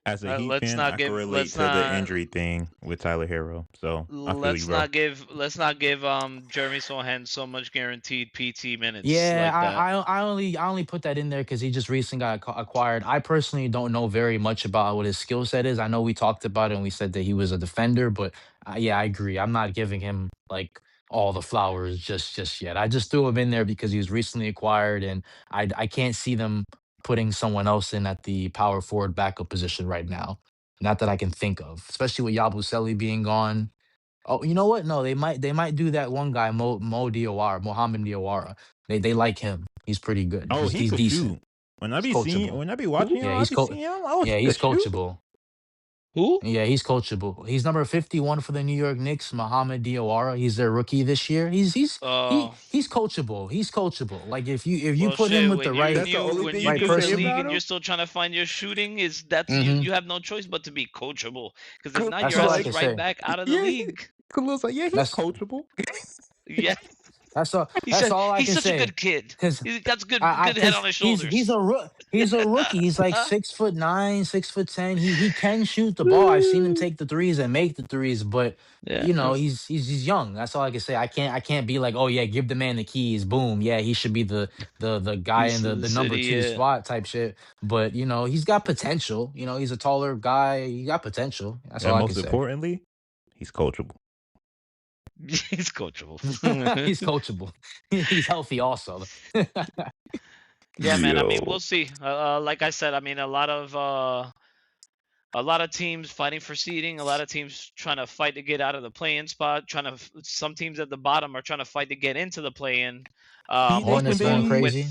As a Heat let's fan, not I can give relate to the injury thing with Tyler Hero. So I feel you, bro. let's not give Jeremy Sohan so much guaranteed PT minutes Yeah, like that. I only put that in there because he just recently got acquired. I personally don't know very much about what his skill set is. I know we talked about it and we said that he was a defender, but yeah, I agree. I'm not giving him like all the flowers just yet. I just threw him in there because he was recently acquired, and I can't see them putting someone else in at the power forward backup position right now. Not that I can think of, especially with Yabusele being gone. Oh, you know what? No, they might do that one guy, Mohamed Diawara. They like him. He's pretty good. Oh, he He's could decent. shoot. When I He's be seeing, coachable. when I be Who? watching him, Yeah, I be seeing him. Oh, he yeah, could he's shoot. coachable. Who? Yeah, he's coachable. He's number 51 for the New York Knicks, Mohamed Diawara. He's their rookie this year. Uh, He's coachable. He's coachable. Like if you well, put him shit. with the That's the only When thing you're you right can new in the say person. league about and you're him. still trying to find your shooting, Hmm. you have no choice but to be coachable. Because if not, That's your all ass I is can Like, right say. back out of the yeah, league. Khalil's like, yeah, he's That's coachable. Yeah, that's all. That's all I he's can such a say. good kid. Cause He's got good head on his he's shoulders. he's a rookie. He's like 6'9", 6'10". He can shoot the ball. I've seen him take the threes and make the threes, but Yeah. you know he's young. That's all I can say. I can't be like, oh yeah, give the man the keys. Boom, yeah, he should be the guy in the This number two idiot. spot type shit. But he's got potential. He's a taller guy. He got potential. That's all And I can most say. importantly, he's coachable. He's coachable. He's coachable. He's healthy also. Yeah, man. I mean, Yo, we'll see. Like I said, I mean, a lot of teams fighting for seeding, a lot of teams trying to fight to get out of the play-in spot, some teams at the bottom are trying to fight to get into the play-in. Pete Nakman, Hornets going baby. crazy.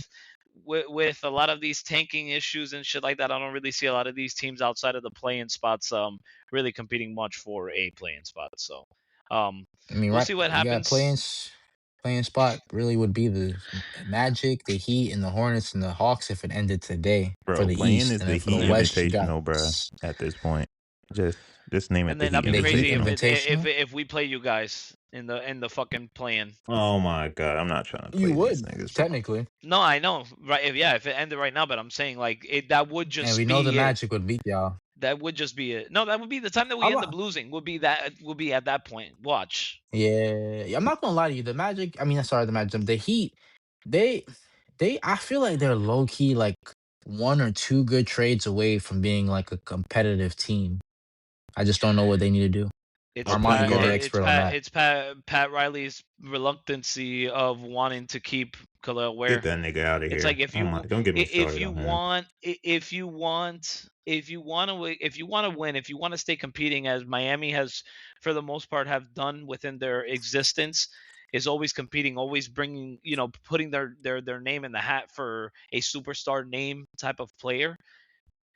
With a lot of these tanking issues and shit like that, I don't really see a lot of these teams outside of the play-in spots really competing much for a play-in spot. So Um, I mean, we'll right? see what You got happens. playing spot really would be the Magic, the Heat, and the Hornets and the Hawks if it ended today for Bro, the playing East, is and the then for the Heat Yeah, West, you got Invitational, bro. At this point, just just name it and the then Heat that'd be the Heat crazy if Invitational. if we play you guys in the fucking play-in. Oh my god, I'm not trying to You play these would niggas, bro. technically, No, I know, right? If it ended right now, but I'm saying like that would and just we know the be it. Magic would beat y'all. That would just be it. No, that would be the time that we I'm end up not, losing. Would be at that point. Watch. yeah, I'm not gonna lie to you. The Magic, I mean, sorry, the Magic, the Heat, they, I feel like they're low key like one or two good trades away from being like a competitive team. I just don't know what they need to do. It's A point Armani, you're the guard, expert on that. Pat Riley's reluctancy of wanting to keep Khalil get Ware. that nigga out of It's like here. Oh my, don't get me if started you on him. want if you want to win, if you want to stay competing as Miami has for the most part have done within their existence, is always competing, always bringing, putting their name in the hat for a superstar name type of player.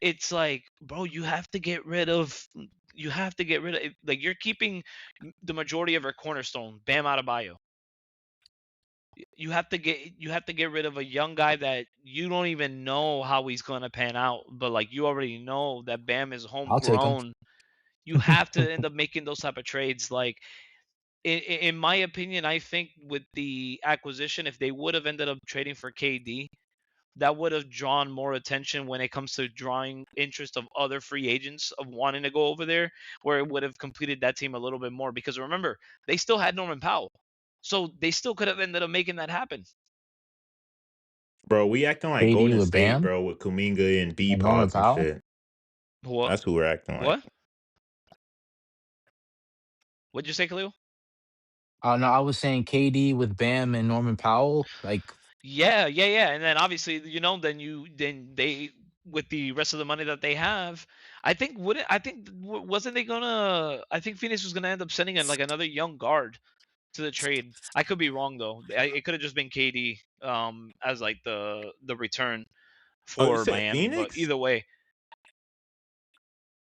It's like, bro, you have to get rid of like you're keeping the majority of your cornerstone, Bam Adebayo. You have to get rid of a young guy that you don't even know how he's gonna pan out, but like you already know that Bam is I'll take them. homegrown. You have to end up making those type of trades. Like in my opinion, I think with the acquisition, if they would have ended up trading for KD, that would have drawn more attention when it comes to drawing interest of other free agents of wanting to go over there, where it would have completed that team a little bit more. Because remember, they still had Norman Powell, so they still could have ended up making that happen. Bro, we acting like KD Golden with State, Bam bro, with Kuminga and B and Norman Pods and Powell. shit. What? That's who we're acting like. What? What'd you say, Khalil? No, I was saying KD with Bam and Norman Powell. Like, Yeah. And then obviously, then they with the rest of the money that they have, I think wouldn't I think wasn't they gonna? I think Phoenix was gonna end up sending in like another young guard to the trade. I could be wrong though. It could have just been KD as like the return Oh, you for said Miami, but Phoenix? either way,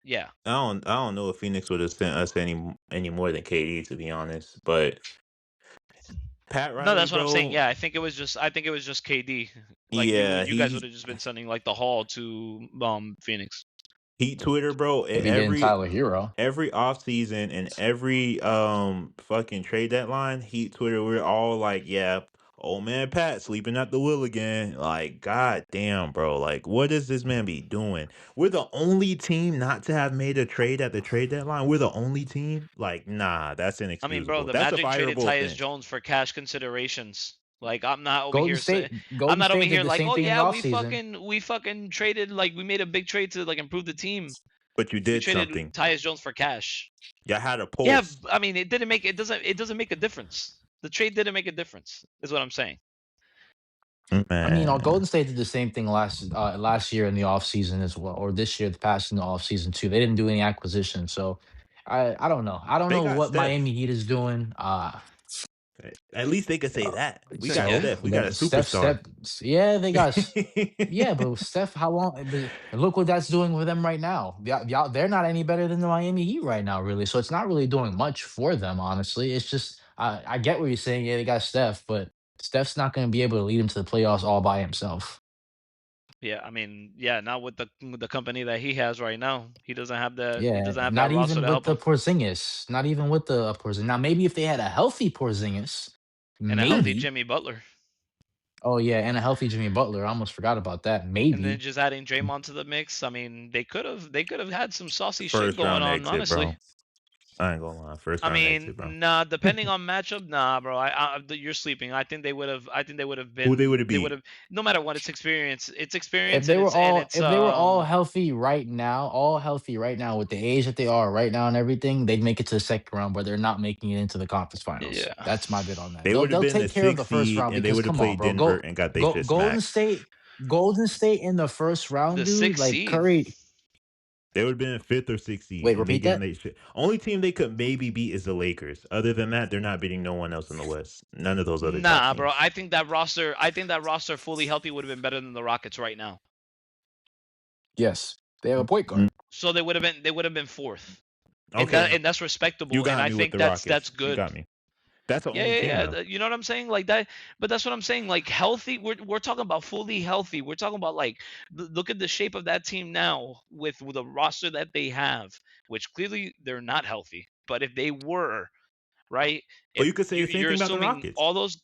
yeah. I don't know if Phoenix would have sent us any more than KD, to be honest. But Pat No, Riley, that's what I'm saying. bro, Yeah, I think it was just KD. Like yeah, you guys would he have just been sending like the haul to Phoenix. Heat Twitter, bro. maybe getting Tyler Hero. Every off season and every fucking trade deadline, Heat Twitter, we're all like, yeah, old man Pat sleeping at the wheel again. Like, god damn, bro. Like, what does this man be doing? We're the only team not to have made a trade at the trade deadline. We're the only team. Like, nah, that's I mean, bro, inexcusable. the That's a Magic traded fireable Tyus offense. Jones for cash considerations. Like Golden State, I'm Golden not over State did here the like, same oh thing in the yeah, offseason. we fucking traded like we made a big trade to like improve the team. But you We did traded something. Tyus Jones for cash. Y'all had a Yeah, pulse. I mean, it doesn't make a difference. The trade didn't make a difference, is what I'm saying. I mean, Man. Golden State did the same thing last year in the offseason as well, or this year, the past in the offseason too. They didn't do any acquisition, so I don't know. I don't They know got what Steph. Miami Heat is doing. At least they could say that. We got Yeah. So Steph. We got a that superstar. Yeah, they got. Yeah, but Steph, how long? But look what that's doing for them right now. They're not any better than the Miami Heat right now, really. So it's not really doing much for them, honestly. It's just I get what you're saying. Yeah, they got Steph, but Steph's not going to be able to lead them to the playoffs all by himself. Yeah, I mean, yeah, not with the company that he has right now. He Yeah, doesn't have that not roster even to with help the him. Porzingis. Not even with the Porzingis. Now, maybe if they had a healthy Porzingis, And a healthy maybe. Jimmy Butler. Oh yeah, and a healthy Jimmy Butler. I almost forgot about that. And then Maybe. just adding Draymond to the mix. I mean, they could have had some saucy shit First going round on, exit, honestly. bro. I ain't gonna lie. First I round exit, bro. mean, nah, depending on matchup, nah, bro. You're sleeping. I think Who they would have they would beat? have, no matter what, it's experience. It's If experience they and were all it's if they were all healthy right now with the age that they are right now and everything, they'd make it to the second round, but they're not making it into the conference finals. yeah. That's my bit on that. They They'll would have they'll been the take care of the sixth first seed, round and they because would have come on, played bro. Denver and got they shit Golden smacked. State, Golden State in the first round, The dude. sixth Like seed. Curry. They would have been fifth or sixth seed, Wait, and they repeat getting that. they shit. Only team they could maybe beat is the Lakers. Other than that, they're not beating no one else in the West. None of those other top Nah, bro. teams. I think that roster fully healthy would have been better than the Rockets right now. Yes, they have a point Mm, guard. So they would have been fourth. Okay, and that's you respectable, and got I me with think the that's Rockets. You good. got me. That's the Yeah, only team though. You know what I'm saying? Like that, but that's what I'm saying. Like healthy, we're talking about fully healthy. We're talking about like look at the shape of that team now with the roster that they have, which clearly they're not healthy. But if they were, right, But if you could say the same you're thing about the assuming Rockets. all those,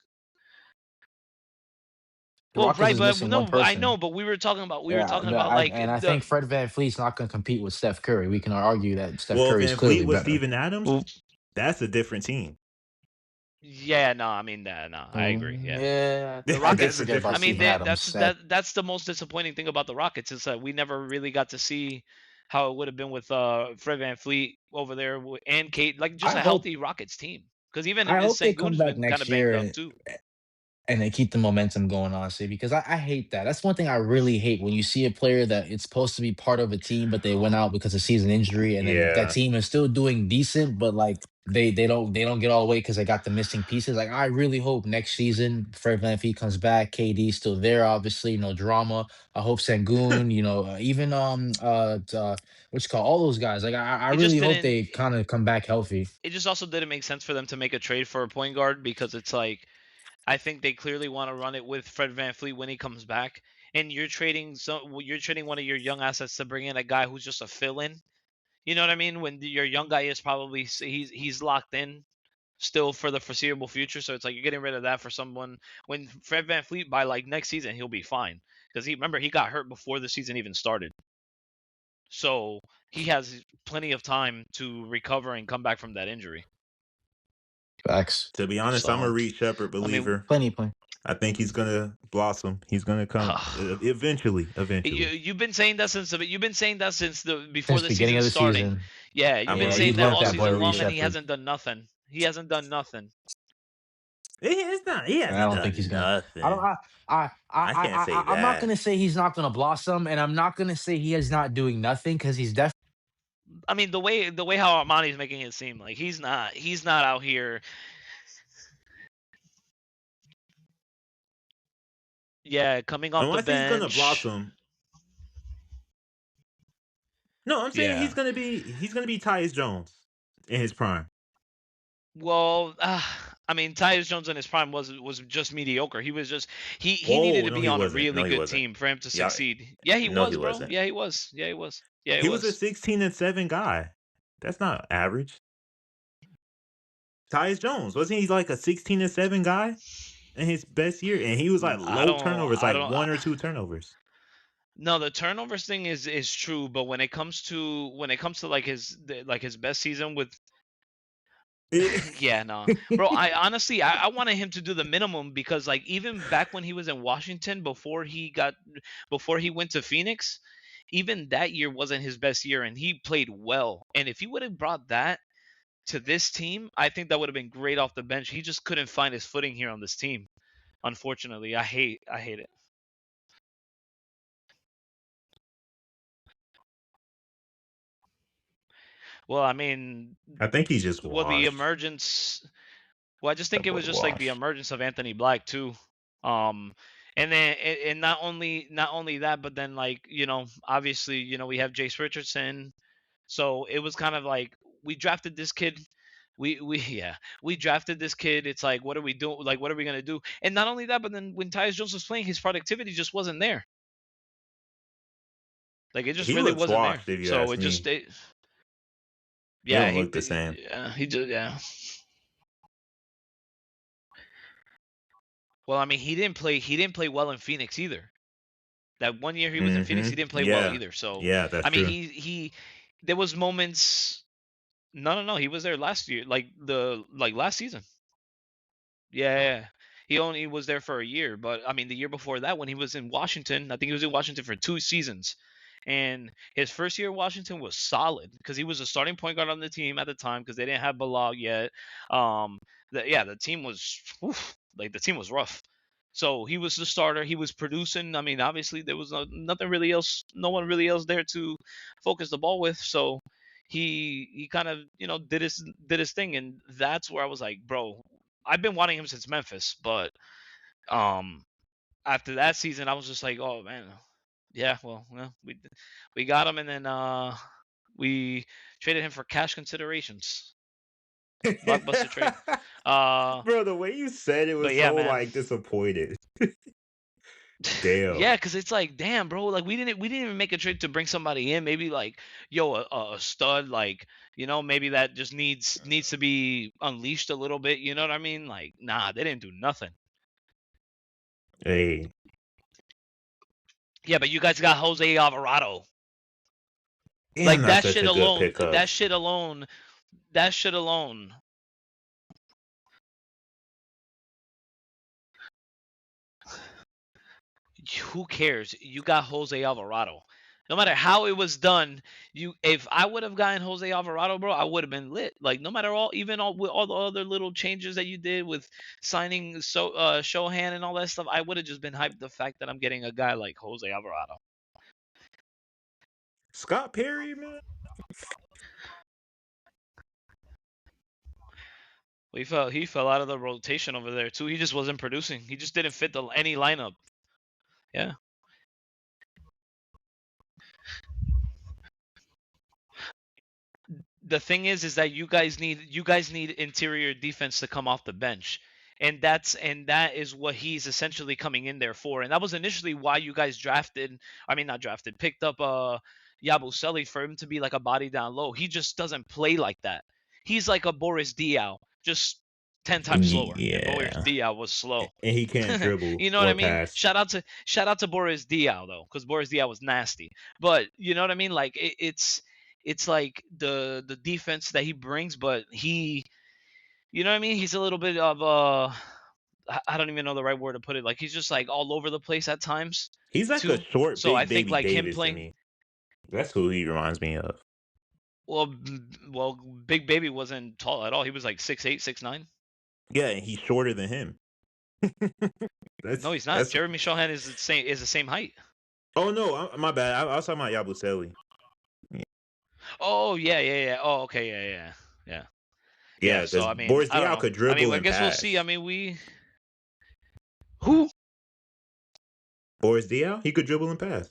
The well, Rockets right, is but missing one no, I person. know, but we were Yeah, talking about like and I the, think Fred VanVleet's not going to compete with Steph Curry. We can argue that Steph Well, if Curry is Van Fleet clearly was better. Steven Adams, well, that's a different team. yeah, no, I mean that, no, I agree, yeah. Yeah, The I did That's a Rockets, forget I about different mean, Steven team. Adams. that's the most disappointing thing about the Rockets is that we never really got to see how it would have been with Fred VanVleet over there and Kate, like just I a hope healthy Rockets team. Because even I hope they come Sengun's back been kind next of banged up year too. and they keep the momentum going, honestly, because I hate that. That's one thing I really hate when you see a player that it's supposed to be part of a team, but they went out because of season injury, and then that Yeah. team is still doing decent, but like they don't get all the way because they got the missing pieces. Like I really hope next season Fred VanVleet comes back, KD's still there, obviously, no drama. I hope Sengun, even what you call all those guys. Like I It really just hope didn't. they kind of come back healthy. It just also didn't make sense for them to make a trade for a point guard because it's like I think they clearly want to run it with Fred VanVleet when he comes back, and you're trading one of your young assets to bring in a guy who's just a fill-in. You know what I mean? When your young guy is probably he's locked in still for the foreseeable future. So it's like you're getting rid of that for someone when Fred VanVleet by like next season he'll be fine because he got hurt before the season even started. So he has plenty of time to recover and come back from that injury. Facts. To be honest, I'm a So Reed Shepard I mean, believer. Plenty. I think he's gonna blossom. He's gonna come eventually. Eventually. you've been saying that since the before Since the beginning season of the starting. season. Yeah, you've I'm been a Yeah, saying you Reed that learned all that, Shepard boy, season Reed long, and believer. he Shepard. hasn't done nothing. He hasn't done nothing. It's not. He I hasn't don't think he's done gonna. I don't. nothing. I can't say I'm not that. gonna say he's not gonna blossom, and I'm not gonna say he is not doing nothing because he's definitely I mean, the way how Armani's making it seem like he's not out here. Yeah, coming off And the once he's gonna bench. blossom, no, I'm saying Yeah. he's gonna be Tyus Jones in his prime. Well, I mean, Tyus Jones in his prime was just mediocre. He was just he needed Oh to no, be he on a wasn't. really No, he good wasn't. team for him to Yeah, succeed. Yeah, he no, he was, bro. wasn't. Yeah, he was. Yeah, he was. Yeah, he He was a was. 16-7 guy. That's not average. Tyus Jones wasn't he like a 16-7 guy in his best year? And he was like I low don't. turnovers, I like don't. one or two turnovers. No, the turnovers thing is true, but when it comes to like his best season with yeah, no. Bro, I honestly I wanted him to do the minimum because like even back when he was in Washington before he went to Phoenix, even that year wasn't his best year and he played well. And if he would have brought that to this team, I think that would have been great off the bench. He just couldn't find his footing here on this team. Unfortunately, I hate it. Well, I mean, I think he's just well the washed. emergence Well, I just think That it boy was just like the washed. emergence of Anthony Black too. Um, and then and not only that, but then like obviously we have Jace Richardson, so it was kind of like we drafted this kid. We yeah we drafted this kid. It's like what are we doing? Like what are we gonna do? And not only that, but then when Tyus Jones was playing, his productivity just wasn't there. Like it just He really looks wasn't there. washed if you So ask it just me. He yeah don't look the same. he just yeah. Well, I mean he didn't play well in Phoenix either. That one year he was in Phoenix, he didn't play well Yeah. either. So, Yeah, that's I mean, true. he there was moments. No, he was there last year, like last season. Yeah, yeah, yeah. He only was there for a year, but I mean, the year before that, when he was in Washington, I think he was in Washington for 2 seasons, and his first year in Washington was solid because he was a starting point guard on the team at the time because they didn't have Bilal yet. Um, yeah, the team was like the team was rough. So he was the starter. He was producing. I mean, obviously there was nothing really else, no one really else there to focus the ball with. So he kind of did his thing, and that's where I was like, bro, I've been wanting him since Memphis, but um, after that season, I was just like, oh man, yeah, well, we got him, and then We traded him for cash considerations. Blockbuster trade. Uh, Bro, the way you said it but was yeah, so man. like disappointed. Damn. Yeah, because it's like, damn, bro, like we didn't even make a trade to bring somebody in. Maybe like, yo, a stud, like, maybe that just needs to be unleashed a little bit. You know what I mean? Like, nah, they didn't do nothing. Hey. Yeah, but you guys got Jose Alvarado. Damn, Like that's such a good pickup. that shit alone, that shit alone. Who cares? You got Jose Alvarado. No matter how it was done, if I would have gotten Jose Alvarado, bro, I would have been lit. Like no matter even all with all the other little changes that you did with signing Shohan and all that stuff, I would have just been hyped the fact that I'm getting a guy like Jose Alvarado. Scott Perry, man. Well, he fell out of the rotation over there too. He just wasn't producing. He just didn't fit any lineup. Yeah. The thing is that you guys need interior defense to come off the bench. And that is what he's essentially coming in there for. And that was initially why you guys not drafted, picked up Yabusele, for him to be like a body down low. He just doesn't play like that. He's like a Boris Diaw, just 10 times slower. And Boris Yeah. Diaw was slow. And he can't dribble You know what I or mean? pass. Shout out to Boris Diaw though, because Boris Diaw was nasty. But you know what I mean? Like it's like the defense that he brings, but you know what I mean? He's a little bit of I don't even know the right word to put it. Like he's just like all over the place at times He's like a too. short, So I big think baby like him Davis to playing me. That's who he reminds me of. well, well, Big Baby wasn't tall at all. He was like 6'8", 6'9". Yeah, and he's shorter than him. No, he's not. That's. Jeremy Shohan is the same height. Oh no, my bad. I was talking about Yabusele. Oh yeah, yeah, yeah. Oh okay, yeah, yeah, yeah, yeah. Yeah, So because I mean, Boris I don't Diaw know. could I mean, dribble I and guess we'll see. I pass. mean, who? Boris Diaw, he could dribble and pass.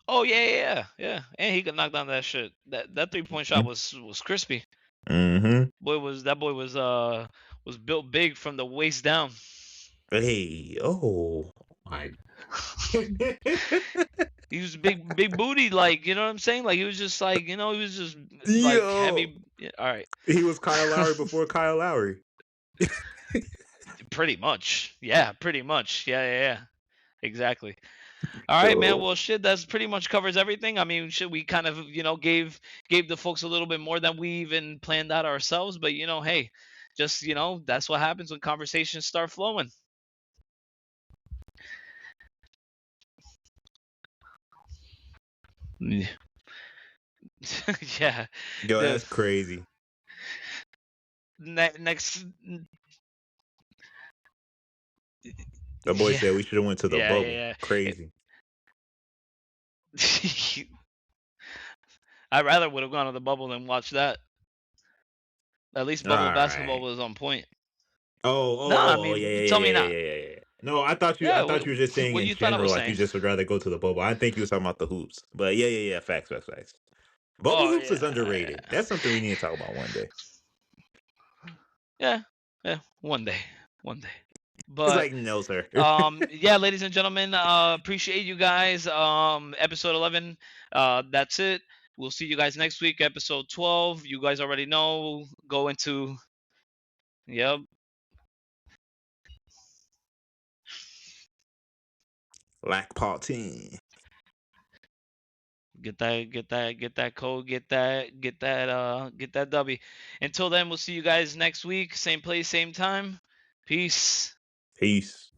Oh yeah, yeah, yeah, yeah. And he could knock down that shit. That 3-point shot was crispy. Mm-hmm. Was built big from the waist down. Hey, oh my. He was big booty, like, you know what I'm saying? Like he was just like, he was just like Yo, heavy. Yeah, all right, he was Kyle Lowry before Kyle Lowry. pretty much. Yeah, pretty much. Yeah, yeah, yeah. Exactly. All right, man. Yo, Well, shit, that's pretty much covers everything. I mean, shit, we kind of, gave the folks a little bit more than we even planned out ourselves, but hey, just, that's what happens when conversations start flowing. Yeah. yo, The that's crazy. next The boy yeah. said we should have went to the Yeah, bubble. yeah, Crazy. yeah. I rather would have gone to the bubble than watched that. At least All bubble basketball right. was on point. Oh, Nah, I yeah, mean, yeah, tell yeah, me yeah, not. yeah, yeah, yeah. No, I Yeah, thought you were just saying what in you thought I general, was like you saying? just would rather go to the bubble. I think you were talking about the hoops, but yeah, yeah, yeah. Facts, facts, facts. Bubble Oh hoops is yeah, underrated. That's something we need to talk about one day. yeah, yeah. One day, one day. It's But like no, sir. yeah, ladies and gentlemen, appreciate you guys. Episode 11. That's it. We'll see you guys next week. Episode 12. You guys already know. Go into. Yep. Lack party. Get that code, get that W. Until then, we'll see you guys next week. Same place, same time. Peace. Peace.